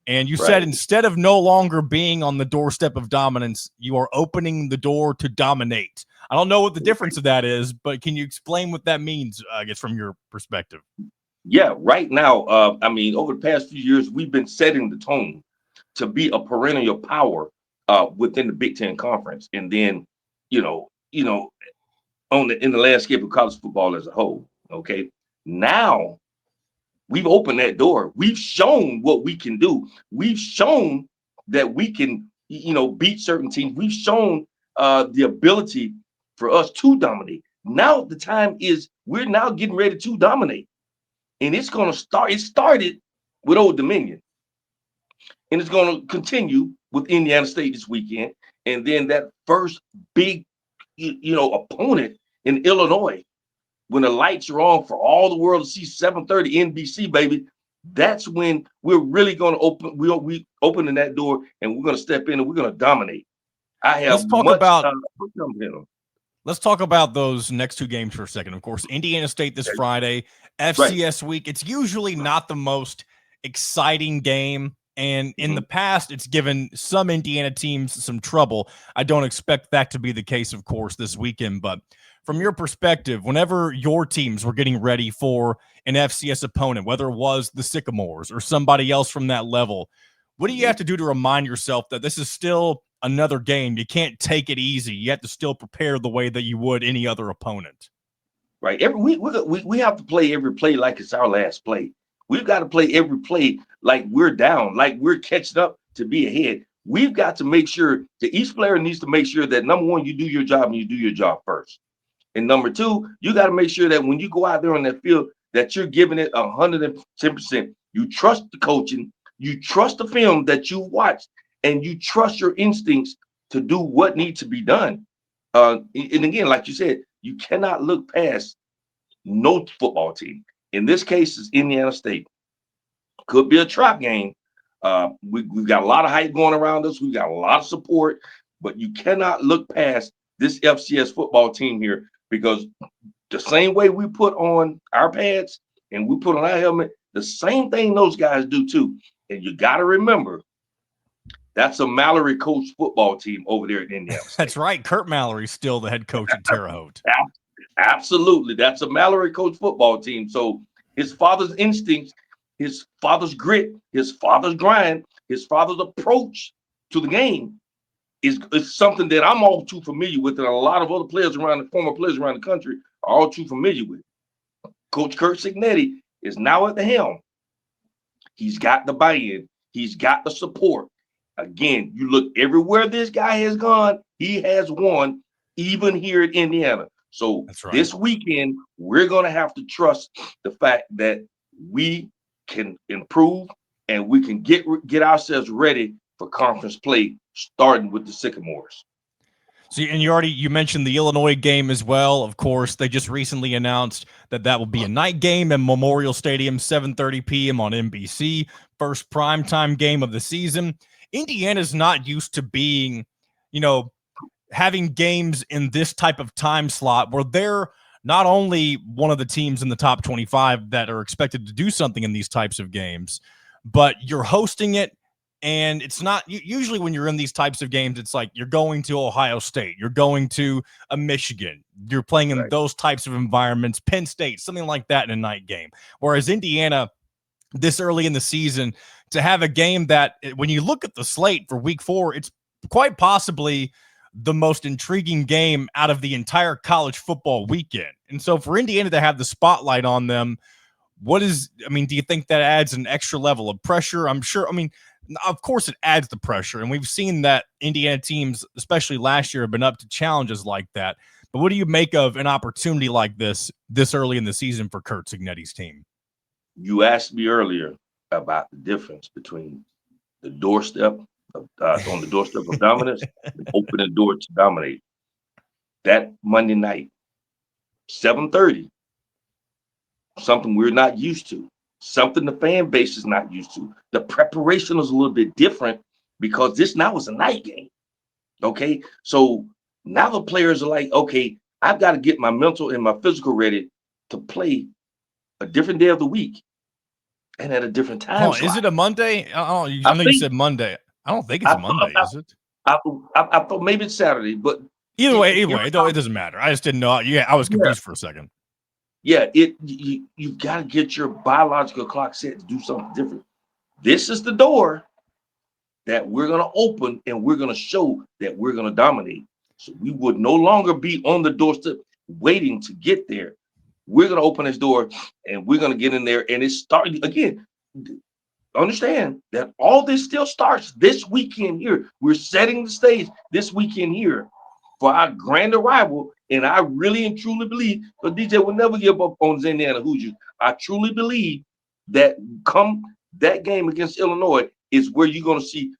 And you said instead of no longer being on the doorstep of dominance, you are opening the door to dominate. I don't know what the difference of that is, but can you explain what that means, I guess, from your perspective? Yeah, right now, I mean, over the past few years, we've been setting the tone to be a perennial power within the Big Ten Conference. And then, in the landscape of college football as a whole, okay? Now, we've opened that door. We've shown what we can do. We've shown that we can, beat certain teams. We've shown the ability for us to dominate. Now the time is we're now getting ready to dominate. And it's going to start. It started with Old Dominion. And it's going to continue with Indiana State this weekend. And then that first big, opponent in Illinois, when the lights are on for all the world to see, 7:30 NBC, baby, that's when we're really going to open. We opening that door, and we're going to step in and we're going to dominate. Let's talk about those next 2 games for a second. Of course, Indiana State this Friday, FCS week. It's usually not the most exciting game. And in the past, it's given some Indiana teams some trouble. I don't expect that to be the case, of course, this weekend. But from your perspective, whenever your teams were getting ready for an FCS opponent, whether it was the Sycamores or somebody else from that level, what do you have to do to remind yourself that this is still another game? You can't take it easy. You have to still prepare the way that you would any other opponent. right? We have to play every play like it's our last play. We've got to play every play like we're down, like we're catching up to be ahead. We've got to make sure that each player needs to make sure that, number one, you do your job and you do your job first. And number two, you got to make sure that when you go out there on that field, that you're giving it 110%. You trust the coaching, you trust the film that you watched, and you trust your instincts to do what needs to be done. And again, like you said, you cannot look past no football team. In this case, it's Indiana State. Could be a trap game. We've got a lot of hype going around us. We've got a lot of support, but you cannot look past this FCS football team here, because the same way we put on our pads and we put on our helmet, the same thing those guys do too. And you got to remember, that's a Mallory coach football team over there at Indiana State. That's right. Kurt Mallory's still the head coach at Terre Haute. Absolutely. That's a Mallory coach football team. So his father's instincts, his father's grit, his father's grind, his father's approach to the game is something that I'm all too familiar with, and a lot of other players around, former players around the country are all too familiar with. Coach Kurt Cignetti is now at the helm. He's got the buy-in. He's got the support. Again, you look everywhere this guy has gone, he has won, even here in Indiana. So This weekend, we're going to have to trust the fact that we can improve and we can get ourselves ready for conference play, starting with the Sycamores. So, and you mentioned the Illinois game as well. Of course, they just recently announced that will be a night game in Memorial Stadium, 7:30 p.m. on NBC, first primetime game of the season. Indiana's not used to being, having games in this type of time slot where they're not only one of the teams in the top 25 that are expected to do something in these types of games, but you're hosting it. And it's not usually when you're in these types of games, it's like you're going to Ohio State, you're going to a Michigan, you're playing in those types of environments, Penn State, something like that in a night game. Whereas Indiana, this early in the season, to have a game that when you look at the slate for week 4, it's quite possibly the most intriguing game out of the entire college football weekend. And so for Indiana to have the spotlight on them, do you think that adds an extra level of pressure? I'm sure. Of course it adds the pressure. And we've seen that Indiana teams, especially last year, have been up to challenges like that. But what do you make of an opportunity like this early in the season for Kurt Cignetti's team? You asked me earlier about the difference between the doorstep on the doorstep of dominance and open the door to dominate. That Monday night, 7:30, something we're not used to, something the fan base is not used to. The preparation is a little bit different because this now is a night game. Okay, so now the players are like, okay, I've got to get my mental and my physical ready to play a different day of the week and at a different time. Is it a Monday? I know you said Monday. I don't think it's a Monday, is it? I thought maybe it's Saturday, but either way, it doesn't matter. I just didn't know. Yeah, I was confused for a second. Yeah, you've got to get your biological clock set to do something different. This is the door that we're going to open, and we're going to show that we're going to dominate. So we would no longer be on the doorstep waiting to get there. We're going to open this door, and we're going to get in there, and it's starting again. Understand that all this still starts this weekend here. We're setting the stage this weekend here for our grand arrival. And I really and truly believe, because DJ will never give up on the Indiana Hoosiers, I truly believe that come that game against Illinois is where you're going to see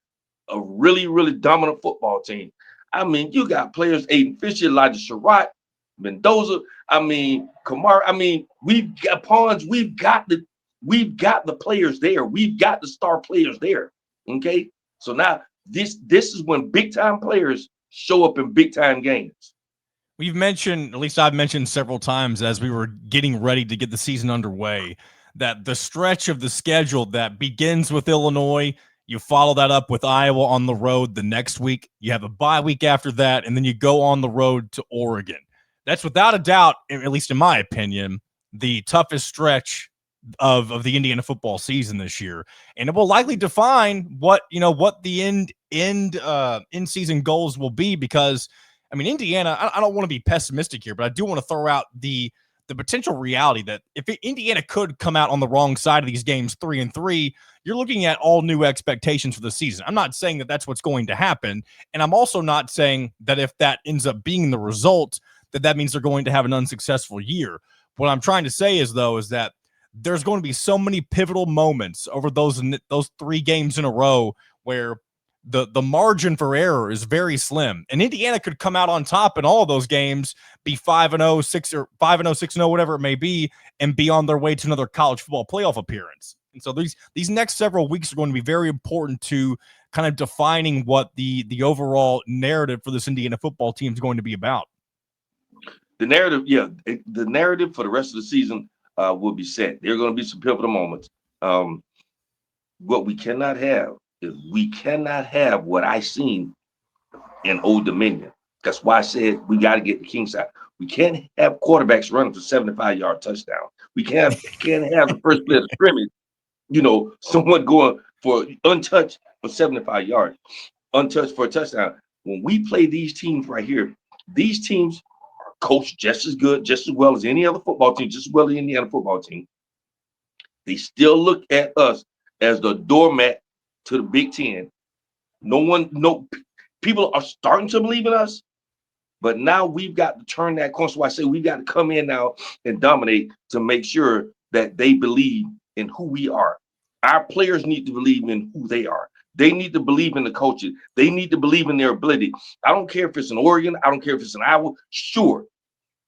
a really, really dominant football team. I mean, you got players, Aiden Fisher, Elijah Sherratt, Mendoza, Kamara. We've got Pons, we've got the players there. We've got the star players there. Okay. So now this is when big time players show up in big time games. We've mentioned, at least I've mentioned several times as we were getting ready to get the season underway, that the stretch of the schedule that begins with Illinois, you follow that up with Iowa on the road the next week. You have a bye week after that, and then you go on the road to Oregon. That's without a doubt, at least in my opinion, the toughest stretch of the Indiana football season this year, and it will likely define what the end season goals will be. Because Indiana, I don't want to be pessimistic here, but I do want to throw out the the potential reality that if Indiana could come out on the wrong side of these games 3-3, you're looking at all new expectations for the season. I'm not saying that that's what's going to happen. And I'm also not saying that if that ends up being the result, that means they're going to have an unsuccessful year. What I'm trying to say is, though, is that there's going to be so many pivotal moments over those 3 games in a row where the margin for error is very slim, and Indiana could come out on top in all of those games, be 5-0, 6 or 5-0, 6-0, whatever it may be, and be on their way to another college football playoff appearance. And so these next several weeks are going to be very important to kind of defining what the overall narrative for this Indiana football team is going to be about. The narrative, the narrative for the rest of the season will be set. There are going to be some pivotal moments. What we cannot have is what I seen in Old Dominion. That's why I said we got to get the king side. We can't have quarterbacks running for 75-yard touchdown. We can't have the first play of scrimmage, someone going for untouched for 75 yards, untouched for a touchdown. When we play these teams right here, these teams are coached just as good, just as well as any other football team, just as well as any other football team. They still look at us as the doormat to the Big Ten. People are starting to believe in us, but now we've got to turn that corner. So I say we've got to come in now and dominate to make sure that they believe in who we are. Our players need to believe in who they are. They need to believe in the coaches. They need to believe in their ability. I don't care if it's in Oregon. I don't care if it's in Iowa. Sure,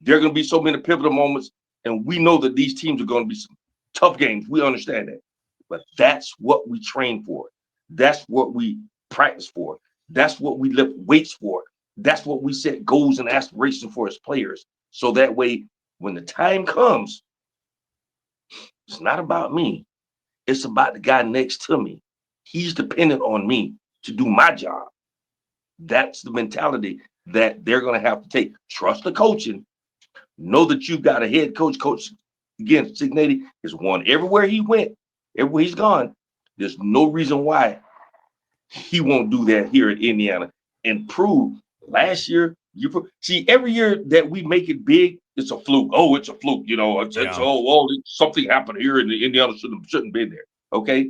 there are going to be so many pivotal moments, and we know that these teams are going to be some tough games. We understand that. But that's what we train for. That's what we practice for. That's what we lift weights for. That's what we set goals and aspirations for as players. So that way, when the time comes, it's not about me. It's about the guy next to me. He's dependent on me to do my job. That's the mentality that they're going to have to take. Trust the coaching. Know that you've got a head coach. Coach, again, Cignetti has won everywhere he went, everywhere he's gone. There's no reason why he won't do that here in Indiana and prove last year. See, every year that we make it big, it's a fluke. Oh, it's a fluke. Something happened here and Indiana shouldn't be there. Okay,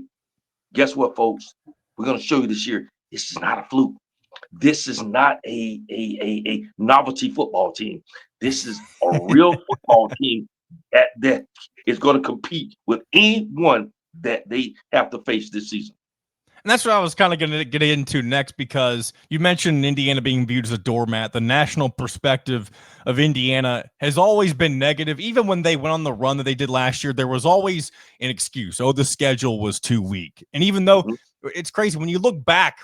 guess what, folks? We're gonna show you this year. This is not a fluke. This is not a novelty football team. This is a real football team that is going to compete with anyone that they have to face this season. And that's what I was kind of going to get into next, because you mentioned Indiana being viewed as a doormat. The national perspective of Indiana has always been negative. Even when they went on the run that they did last year, there was always an excuse. Oh, the schedule was too weak. And even though it's crazy, when you look back,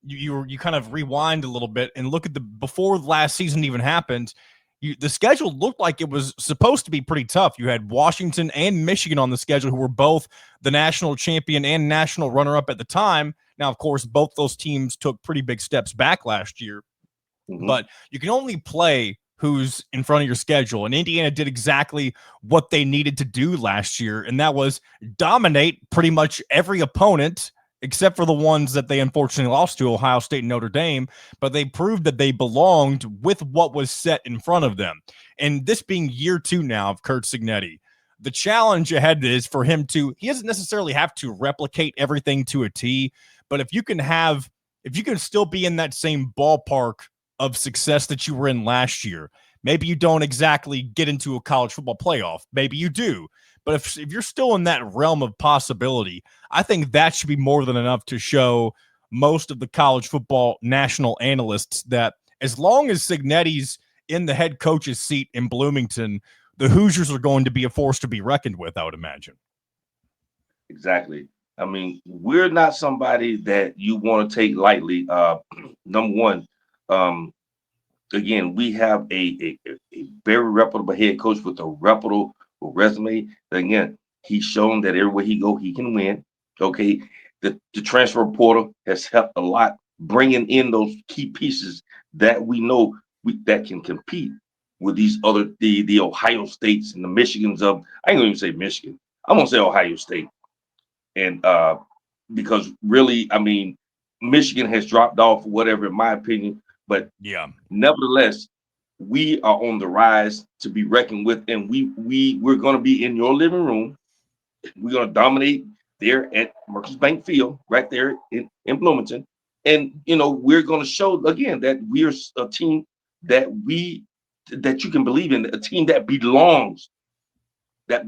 you kind of rewind a little bit and look at before last season even happened, the schedule looked like it was supposed to be pretty tough. You had Washington and Michigan on the schedule, who were both the national champion and national runner-up at the time. Now, of course, both those teams took pretty big steps back last year. But you can only play who's in front of your schedule. And Indiana did exactly what they needed to do last year, and that was dominate pretty much every opponent except for the ones that they unfortunately lost to, Ohio State and Notre Dame. But they proved that they belonged with what was set in front of them. And this being year 2 now of Curt Cignetti, the challenge ahead is for him he doesn't necessarily have to replicate everything to a T, but if you can still be in that same ballpark of success that you were in last year, maybe you don't exactly get into a college football playoff. Maybe you do. But if you're still in that realm of possibility, I think that should be more than enough to show most of the college football national analysts that as long as Cignetti's in the head coach's seat in Bloomington, the Hoosiers are going to be a force to be reckoned with, I would imagine. Exactly. I mean, we're not somebody that you want to take lightly. Number one, again, we have a very reputable head coach with a reputable resume. Again, he's shown that everywhere he go, he can win. Okay, the transfer portal has helped a lot, bringing in those key pieces that we know that can compete with these other the Ohio States and the Michigans of. I ain't gonna even say Michigan. I'm gonna say Ohio State, and because really, I mean, Michigan has dropped off, whatever, in my opinion. But yeah, nevertheless, we are on the rise to be reckoned with, and we're going to be in your living room. We're going to dominate there at Merkers Bank Field, right there in Bloomington. And, we're going to show again that we're a team that you can believe in, a team that belongs in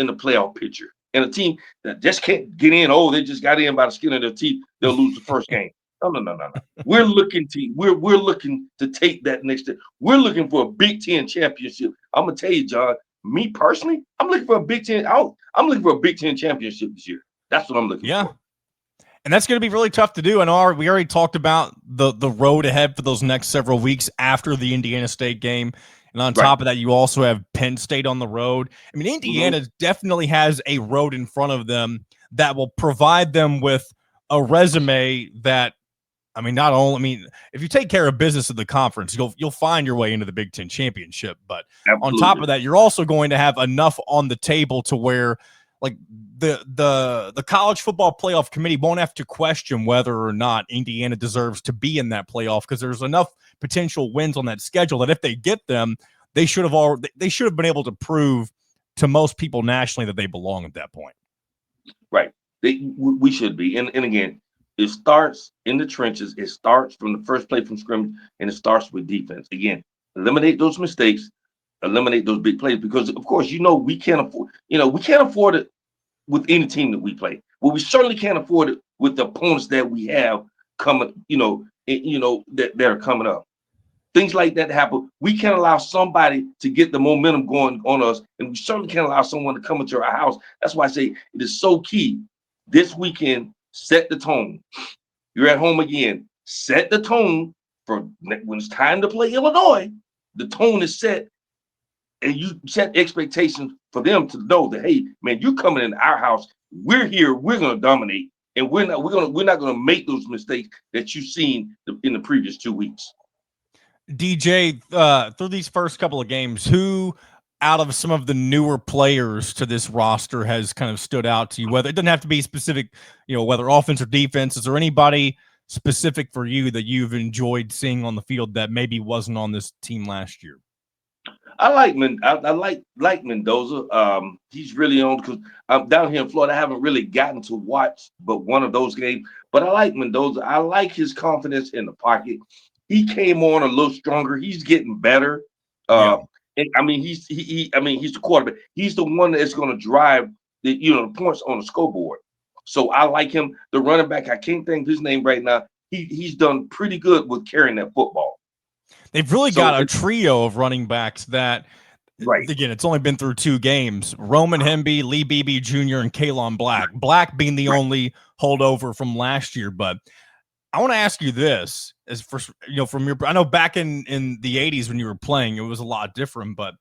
the playoff picture, and a team that just can't get in. Oh, they just got in by the skin of their teeth. They'll lose the first game. No. We're looking to take that next step. We're looking for a Big Ten championship. I'm gonna tell you, John. Me personally, I'm looking for a Big Ten. I'm looking for a Big Ten championship this year. That's what I'm looking for. And that's going to be really tough to do. And we already talked about the road ahead for those next several weeks after the Indiana State game. And on top of that, you also have Penn State on the road. I mean, Indiana definitely has a road in front of them that will provide them with a resume that, if you take care of business of the conference, you'll find your way into the Big Ten championship. But on top of that, you're also going to have enough on the table to where, like, the college football playoff committee won't have to question whether or not Indiana deserves to be in that playoff, because there's enough potential wins on that schedule that if they get them, they should have been able to prove to most people nationally that they belong at that point. Right. We should be. And again, it starts in the trenches. It starts from the first play from scrimmage, and it starts with defense. Again, eliminate those mistakes, eliminate those big plays, because of course, we can't afford it with any team that we play. Well, we certainly can't afford it with the opponents that we have coming, that are coming up. Things like that happen. We can't allow somebody to get the momentum going on us, and we certainly can't allow someone to come into our house. That's why I say it is so key. This weekend, set the tone. You're at home again. Set the tone for when it's time to play Illinois. The tone is set, and you set expectations for them to know that, hey, man, you're coming in our house. We're here. We're going to dominate, and we're not going to make those mistakes that you've seen in the previous 2 weeks. DJ, through these first couple of games, who out of some of the newer players to this roster has kind of stood out to you? Whether it doesn't have to be specific, whether offense or defense, is there anybody specific for you that you've enjoyed seeing on the field that maybe wasn't on this team last year? I like Mendoza. He's really on, because I'm down here in Florida. I haven't really gotten to watch but one of those games. But I like Mendoza. I like his confidence in the pocket. He came on a little stronger. He's getting better. And, he's the quarterback. He's the one that's going to drive the points on the scoreboard. So I like him. The running back, I can't think of his name right now. He's done pretty good with carrying that football. They've really got a trio of running backs that, right. Again, it's only been through 2 games. Roman Hemby, Lee Beebe Jr., and Kalon Black. Black being the only holdover from last year. But I want to ask you this, as for from your, I know back in the 80s when you were playing, it was a lot different, but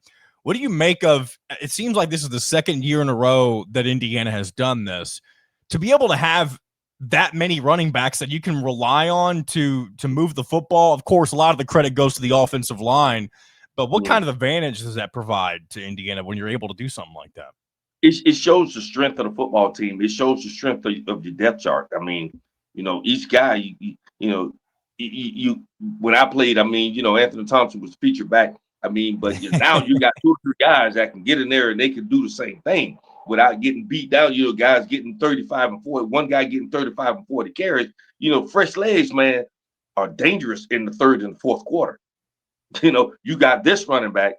what do you make of, it seems like this is the second year in a row that Indiana has done this, to be able to have that many running backs that you can rely on to move the football. Of course, a lot of the credit goes to the offensive line, but what kind of advantage does that provide to Indiana when you're able to do something like that? It shows the strength of the football team. It shows the strength of your depth chart. I mean, each guy, you when I played, Anthony Thompson was featured back. But now you got 2 or 3 guys that can get in there and they can do the same thing without getting beat down. Guys getting 35 and 40, one guy getting 35 and 40 carries. Fresh legs, man, are dangerous in the third and fourth quarter. You got this running back.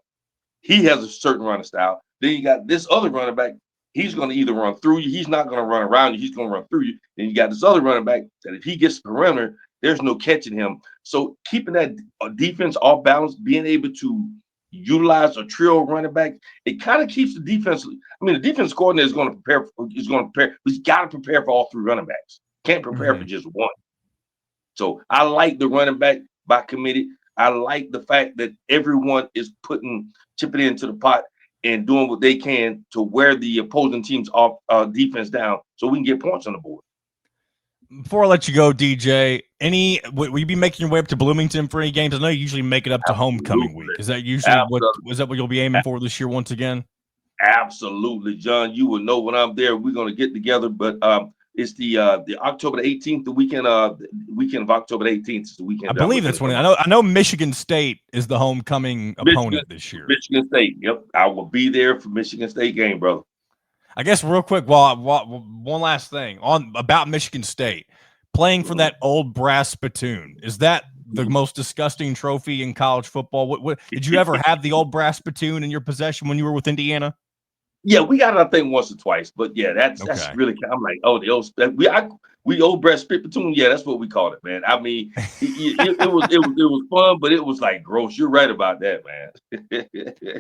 He has a certain running style. Then you got this other running back. He's going to either run through you. He's not going to run around you. He's going to run through you. Then you got this other running back that if he gets the perimeter, there's no catching him. So keeping that defense off balance, being able to utilize a trio of running back, it kind of keeps the defense. The defense coordinator is going to prepare. He's got to prepare for all 3 running backs. Can't prepare for just one. So I like the running back by committee. I like the fact that everyone is chipping into the pot and doing what they can to wear the opposing team's defense down so we can get points on the board. Before I let you go, DJ, will you be making your way up to Bloomington for any games? I know you usually make it up to homecoming week. Is that usually what you'll be aiming for this year once again? Absolutely, John. You will know when I'm there. We're going to get together. But It's the October the 18th, the weekend of October the 18th is the weekend. I believe that's when I know Michigan State is the homecoming opponent this year. Michigan State. Yep, I will be there for Michigan State game, brother. I guess real quick, one last thing about Michigan State playing for that old brass spittoon. Is that the most disgusting trophy in college football? What did you ever have the old brass spittoon in your possession when you were with Indiana? Yeah, we got it, I think, once or twice, but yeah, that's really. I'm like, oh, the old we old brass spittoon. Yeah, that's what we called it, man. I mean, it was fun, but it was like gross. You're right about that, man.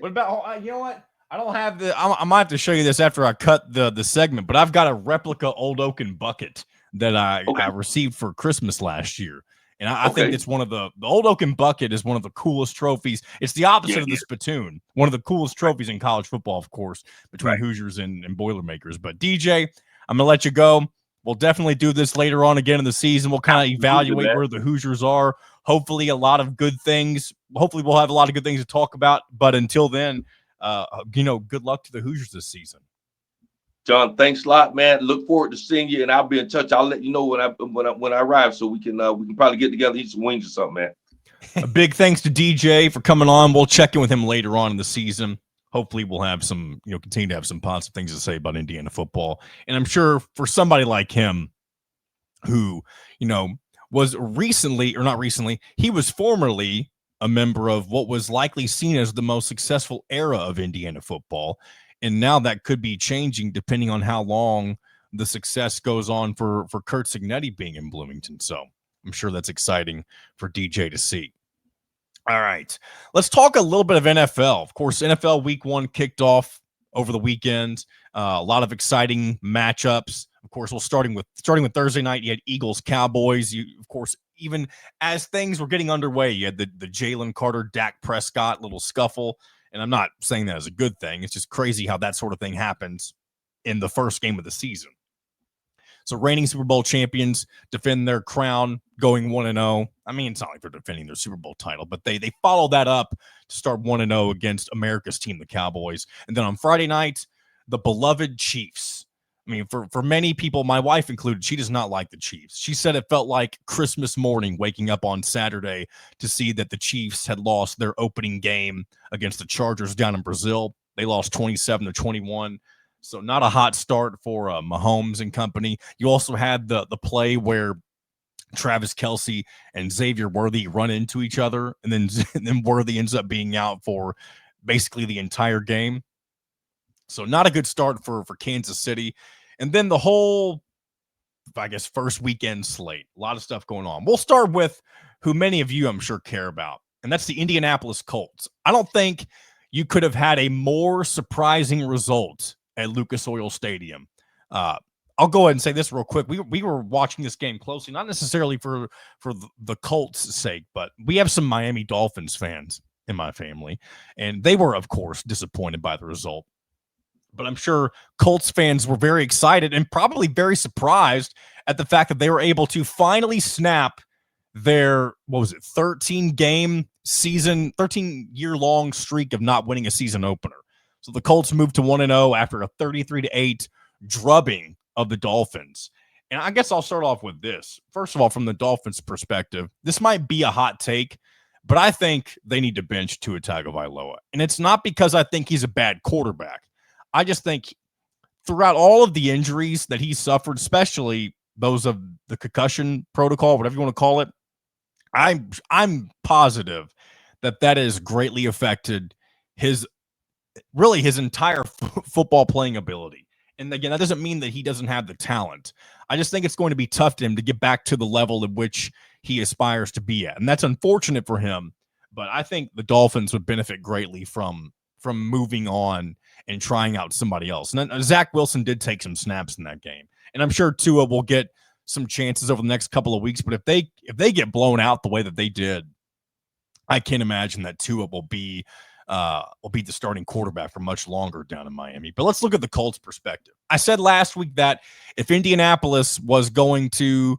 What about you know what? I don't have I might have to show you this after I cut the segment, but I've got a replica Old Oaken bucket that I received for Christmas last year. And I think it's one of the Old Oaken bucket is one of the coolest trophies. It's the opposite of the spittoon. One of the coolest trophies in college football, of course, between Hoosiers and Boilermakers. But DJ, I'm gonna let you go. We'll definitely do this later on again in the season. We'll kind of evaluate where the Hoosiers are. Hopefully, a lot of good things. Hopefully, we'll have a lot of good things to talk about. But until then, good luck to the Hoosiers this season. John, thanks a lot, man. Look forward to seeing you, and I'll be in touch. I'll let you know when I arrive, so we can probably get together, eat some wings or something, man. A big thanks to DJ for coming on. We'll check in with him later on in the season. Hopefully, we'll have some, continue to have some positive things to say about Indiana football. And I'm sure for somebody like him, who was he was formerly a member of what was likely seen as the most successful era of Indiana football. And now that could be changing depending on how long the success goes on for Curt Cignetti being in Bloomington. So I'm sure that's exciting for DJ to see. All right, let's talk a little bit of NFL. Of course, NFL Week 1 kicked off over the weekend. A lot of exciting matchups. Of course, starting with Thursday night, you had Eagles Cowboys. Of course, even as things were getting underway, you had the Jalen Carter, Dak Prescott little scuffle. And I'm not saying that as a good thing. It's just crazy how that sort of thing happens in the first game of the season. So reigning Super Bowl champions defend their crown going 1-0. I mean, it's not like they're defending their Super Bowl title, but they follow that up to start 1-0 against America's team, the Cowboys. And then on Friday night, the beloved Chiefs. I mean, for many people, my wife included, she does not like the Chiefs. She said it felt like Christmas morning waking up on Saturday to see that the Chiefs had lost their opening game against the Chargers down in Brazil. They lost 27-21. So not a hot start for Mahomes and company. You also had the play where Travis Kelce and Xavier Worthy run into each other, and then Worthy ends up being out for basically the entire game. So not a good start for Kansas City. And then the whole, I guess, first weekend slate. A lot of stuff going on. We'll start with who many of you, I'm sure, care about, and that's the Indianapolis Colts. I don't think you could have had a more surprising result at Lucas Oil Stadium. I'll go ahead and say this real quick. We were watching this game closely, not necessarily for the Colts' sake, but we have some Miami Dolphins fans in my family, and they were, of course, disappointed by the result. But I'm sure Colts fans were very excited and probably very surprised at the fact that they were able to finally snap their, 13-year-long streak of not winning a season opener. So the Colts moved to 1-0 after a 33-8 drubbing of the Dolphins. And I guess I'll start off with this. First of all, from the Dolphins' perspective, this might be a hot take, but I think they need to bench Tua Tagovailoa. And it's not because I think he's a bad quarterback. I just think throughout all of the injuries that he suffered, especially those of the concussion protocol, whatever you want to call it, I'm positive that has greatly affected his entire football playing ability. And again, that doesn't mean that he doesn't have the talent. I just think it's going to be tough to him to get back to the level at which he aspires to be at. And that's unfortunate for him, but I think the Dolphins would benefit greatly from moving on and trying out somebody else. And then Zach Wilson did take some snaps in that game. And I'm sure Tua will get some chances over the next couple of weeks. But if they get blown out the way that they did, I can't imagine that Tua will be the starting quarterback for much longer down in Miami. But let's look at the Colts' perspective. I said last week that if Indianapolis was going to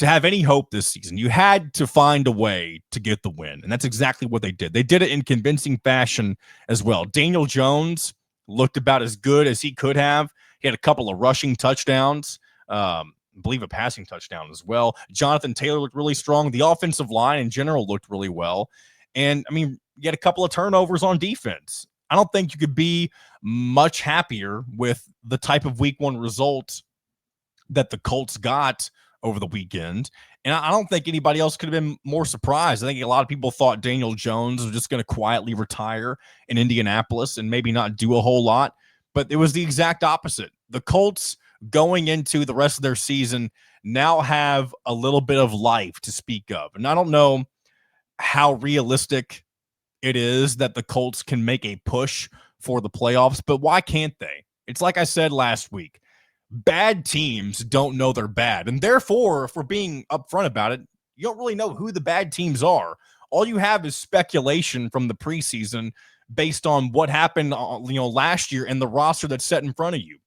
have any hope this season, you had to find a way to get the win. And that's exactly what they did. They did it in convincing fashion as well. Daniel Jones looked about as good as he could have. He had a couple of rushing touchdowns. I believe a passing touchdown as well. Jonathan Taylor looked really strong. The offensive line in general looked really well. And, I mean, you had a couple of turnovers on defense. I don't think you could be much happier with the type of week one result that the Colts got over the weekend. And I don't think anybody else could have been more surprised. I think a lot of people thought Daniel Jones was just going to quietly retire in Indianapolis and maybe not do a whole lot. But it was the exact opposite. The Colts, going into the rest of their season, now have a little bit of life to speak of. And I don't know how realistic it is that the Colts can make a push for the playoffs, but why can't they? It's like I said last week. Bad teams don't know they're bad. And therefore, if we're being upfront about it, you don't really know who the bad teams are. All you have is speculation from the preseason based on what happened, last year and the roster that's set in front of you.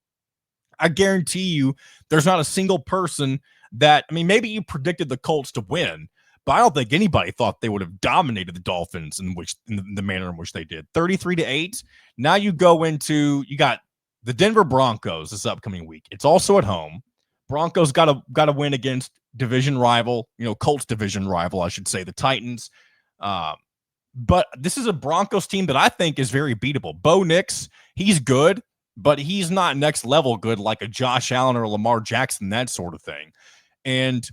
I guarantee you there's not a single person that, I mean, maybe you predicted the Colts to win, but I don't think anybody thought they would have dominated the Dolphins in the manner in which they did. 33-8. Now you got the Denver Broncos this upcoming week. It's also at home. Broncos got to win against division rival, Colts division rival, I should say, the Titans. But this is a Broncos team that I think is very beatable. Bo Nix, he's good, but he's not next level good like a Josh Allen or Lamar Jackson, that sort of thing. And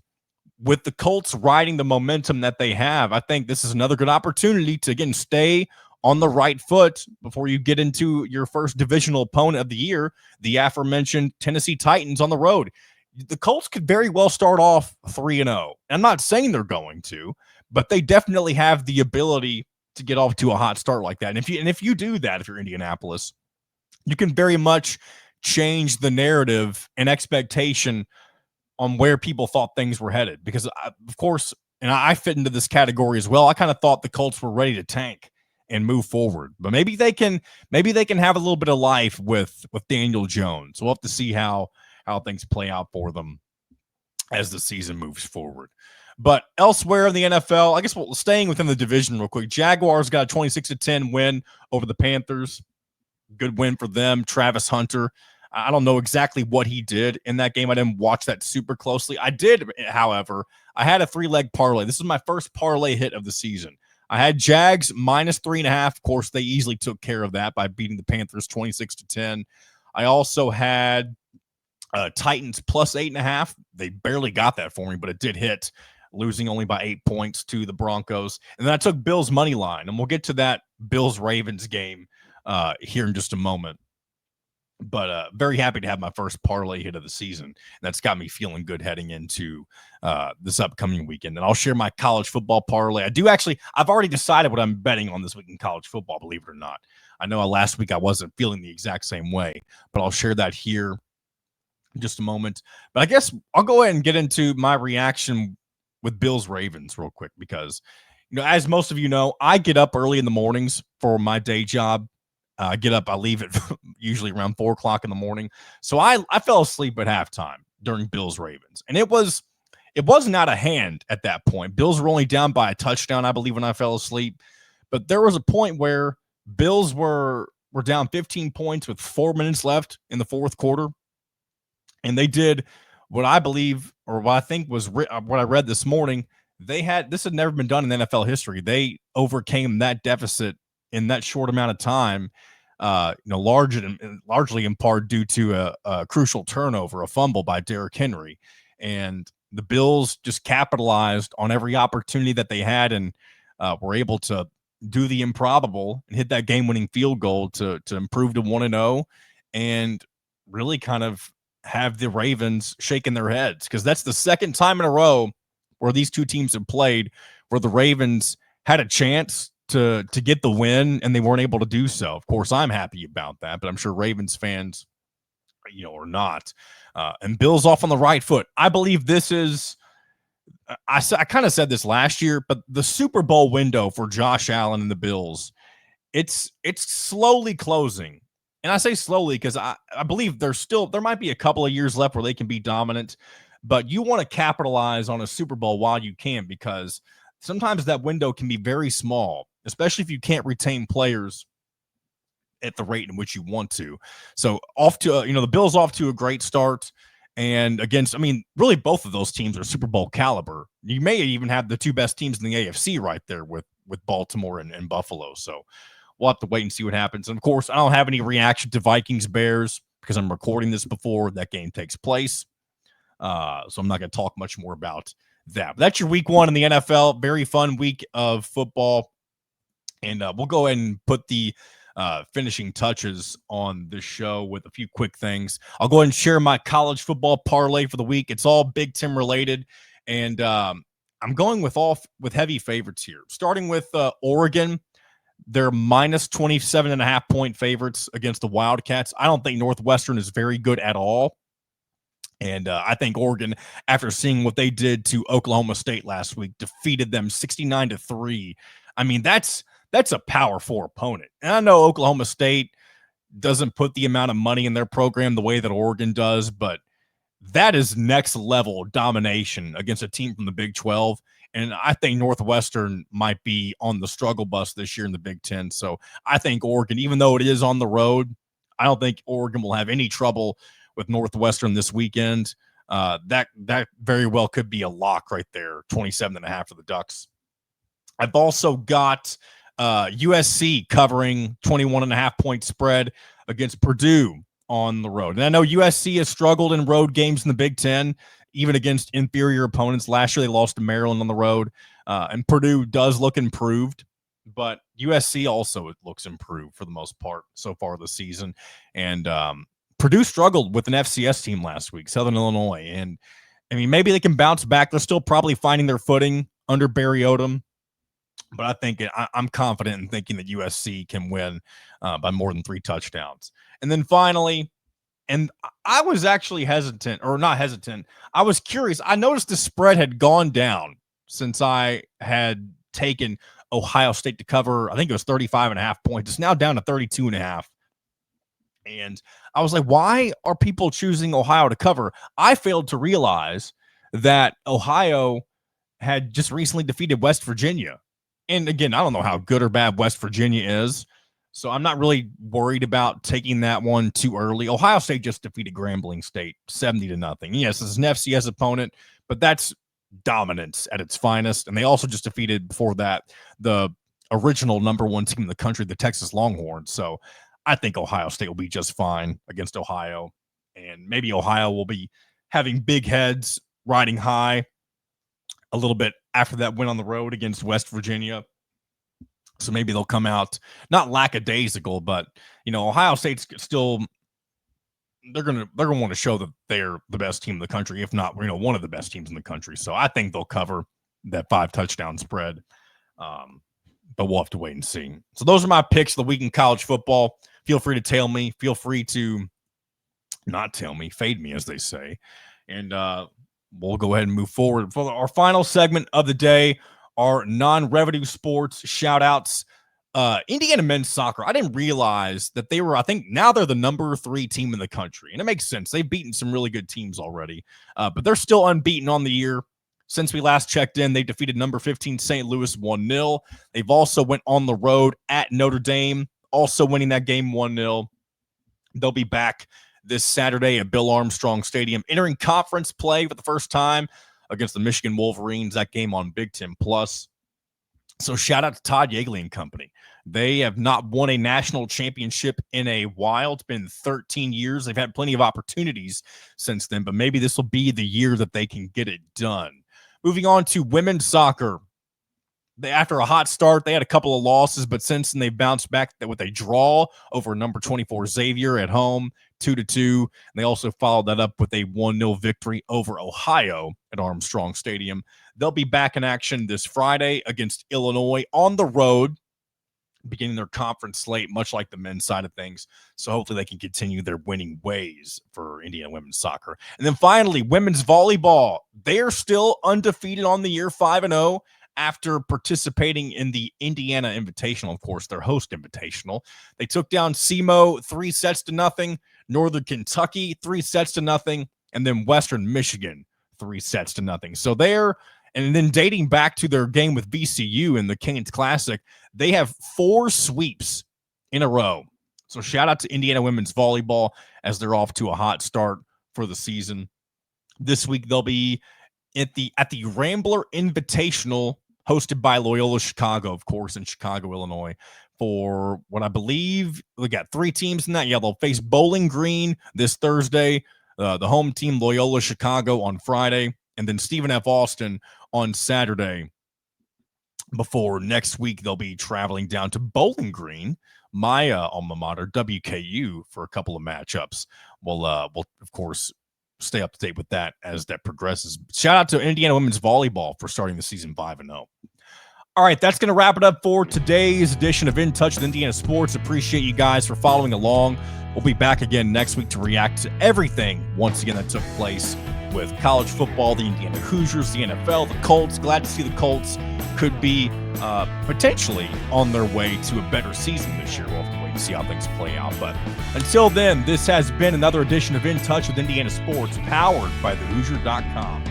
with the Colts riding the momentum that they have, I think this is another good opportunity to, again, stay on the right foot before you get into your first divisional opponent of the year, the aforementioned Tennessee Titans on the road. The Colts could very well start off 3-0. I'm not saying they're going to, but they definitely have the ability to get off to a hot start like that. And if you do that, if you're Indianapolis, you can very much change the narrative and expectation on where people thought things were headed. Because, of course, and I fit into this category as well, I kind of thought the Colts were ready to tank and move forward. But maybe they can have a little bit of life with Daniel Jones. We'll have to see how things play out for them as the season moves forward. But elsewhere in the NFL, I guess staying within the division real quick, Jaguars got a 26-10 win over the Panthers. Good win for them. Travis Hunter, I don't know exactly what he did in that game. I didn't watch that super closely. I did, however, I had a 3-leg parlay. This is my first parlay hit of the season. I had Jags minus 3.5. Of course, they easily took care of that by beating the Panthers 26-10. I also had Titans plus 8.5. They barely got that for me, but it did hit, losing only by 8 points to the Broncos. And then I took Bills money line, and we'll get to that Bills-Ravens game here in just a moment. But very happy to have my first parlay hit of the season. And that's got me feeling good heading into this upcoming weekend. And I'll share my college football parlay. I've already decided what I'm betting on this week in college football, believe it or not. I know last week I wasn't feeling the exact same way, but I'll share that here in just a moment. But I guess I'll go ahead and get into my reaction with Bills-Ravens real quick because, as most of you know, I get up early in the mornings for my day job. I leave it usually around 4 o'clock in the morning. So I fell asleep at halftime during Bills-Ravens. And it wasn't out of hand at that point. Bills were only down by a touchdown, I believe, when I fell asleep. But there was a point where Bills were down 15 points with 4 minutes left in the fourth quarter. And they did what I believe, or what I think was what I read this morning. This had never been done in NFL history. They overcame that deficit in that short amount of time, largely in part due to a crucial turnover, a fumble by Derrick Henry. And the Bills just capitalized on every opportunity that they had and were able to do the improbable and hit that game-winning field goal to improve to 1-0 and really kind of have the Ravens shaking their heads, because that's the second time in a row where these two teams have played where the Ravens had a chance to get the win and they weren't able to do so. Of course, I'm happy about that, but I'm sure Ravens fans, are not. And Bills off on the right foot. I believe this is, I kind of said this last year, but the Super Bowl window for Josh Allen and the Bills, it's slowly closing. And I say slowly because I believe there might be a couple of years left where they can be dominant, but you want to capitalize on a Super Bowl while you can, because sometimes that window can be very small, especially if you can't retain players at the rate in which you want to. So the Bills off to a great start. And against, I mean, really both of those teams are Super Bowl caliber. You may even have the two best teams in the AFC right there with Baltimore and Buffalo. So we'll have to wait and see what happens. And of course, I don't have any reaction to Vikings Bears because I'm recording this before that game takes place. So I'm not going to talk much more about that. But that's your week 1 in the NFL. Very fun week of football. And we'll go ahead and put the finishing touches on this show with a few quick things. I'll go ahead and share my college football parlay for the week. It's all Big Ten related. And I'm going with heavy favorites here. Starting with Oregon. They're minus 27.5 point favorites against the Wildcats. I don't think Northwestern is very good at all. And I think Oregon, after seeing what they did to Oklahoma State last week, defeated them 69-3. I mean, that's a Power 4 opponent. And I know Oklahoma State doesn't put the amount of money in their program the way that Oregon does, but that is next level domination against a team from the Big 12. And I think Northwestern might be on the struggle bus this year in the Big 10. So I think Oregon, even though it is on the road, I don't think Oregon will have any trouble with Northwestern this weekend. That very well could be a lock right there, 27.5 for the Ducks. I've also got USC covering 21.5 point spread against Purdue on the road. And I know USC has struggled in road games in the Big Ten, even against inferior opponents. Last year they lost to Maryland on the road, and Purdue does look improved, but USC also looks improved for the most part so far this season. And Purdue struggled with an FCS team last week, Southern Illinois. And I mean, maybe they can bounce back. They're still probably finding their footing under Barry Odom. But I think I'm confident in thinking that USC can win by more than 3 touchdowns. And then finally, and I was actually hesitant, or not hesitant, I was curious. I noticed the spread had gone down since I had taken Ohio State to cover. I think it was 35.5 points. It's now down to 32.5. And I was like, why are people choosing Ohio to cover? I failed to realize that Ohio had just recently defeated West Virginia. And again, I don't know how good or bad West Virginia is, so I'm not really worried about taking that one too early. Ohio State just defeated Grambling State 70-0. Yes, it's an FCS opponent, but that's dominance at its finest. And they also just defeated before that the original number 1 team in the country, the Texas Longhorns. So I think Ohio State will be just fine against Ohio. And maybe Ohio will be having big heads riding high a little bit after that win on the road against West Virginia. So maybe they'll come out not lackadaisical, but Ohio State's still, they're gonna want to show that they're the best team in the country, if not one of the best teams in the country. So I think they'll cover that 5 touchdown spread. But we'll have to wait and see. So those are my picks of the week in college football. Feel free to tail me. Feel free to not tail me, fade me, as they say. And we'll go ahead and move forward for our final segment of the day, our non-revenue sports shout-outs. Indiana men's soccer, I didn't realize that they were, I think now they're the number 3 team in the country. And it makes sense. They've beaten some really good teams already. But they're still unbeaten on the year. Since we last checked in, they defeated number 15 St. Louis 1-0. They've also went on the road at Notre Dame, also winning that game 1-0. They'll be back this Saturday at Bill Armstrong Stadium, entering conference play for the first time against the Michigan Wolverines, that game on Big Ten Plus. So shout out to Todd Yeagley and company. They have not won a national championship in a while. It's been 13 years. They've had plenty of opportunities since then, but maybe this will be the year that they can get it done. Moving on to women's soccer. After a hot start, they had a couple of losses, but since then they've bounced back with a draw over number 24 Xavier at home, 2-2. And they also followed that up with a 1-0 victory over Ohio at Armstrong Stadium. They'll be back in action this Friday against Illinois on the road, beginning their conference slate, much like the men's side of things. So hopefully they can continue their winning ways for Indiana women's soccer. And then finally, women's volleyball. They are still undefeated on the year, 5-0. After participating in the Indiana Invitational, of course, their host invitational. They took down SEMO 3-0, Northern Kentucky 3-0, and then Western Michigan 3-0. So and then dating back to their game with VCU in the Canes Classic, they have 4 sweeps in a row. So shout out to Indiana women's volleyball as they're off to a hot start for the season. This week they'll be at the Rambler Invitational, hosted by Loyola Chicago, of course, in Chicago, Illinois, for what I believe we got 3 teams in that. Yeah, they'll face Bowling Green this Thursday, the home team Loyola Chicago on Friday, and then Stephen F. Austin on Saturday. Before next week, they'll be traveling down to Bowling Green, my alma mater, WKU, for a couple of matchups. We'll of course stay up to date with that as that progresses. Shout out to Indiana women's volleyball for starting the season 5-0. All right, that's going to wrap it up for today's edition of In Touch with Indiana Sports. Appreciate you guys for following along. We'll be back again next week to react to everything once again that took place with college football, the Indiana Hoosiers, the NFL, the Colts. Glad to see the Colts could be potentially on their way to a better season this year. We'll have to wait and see how things play out. But until then, this has been another edition of In Touch with Indiana Sports, powered by thehoosier.com.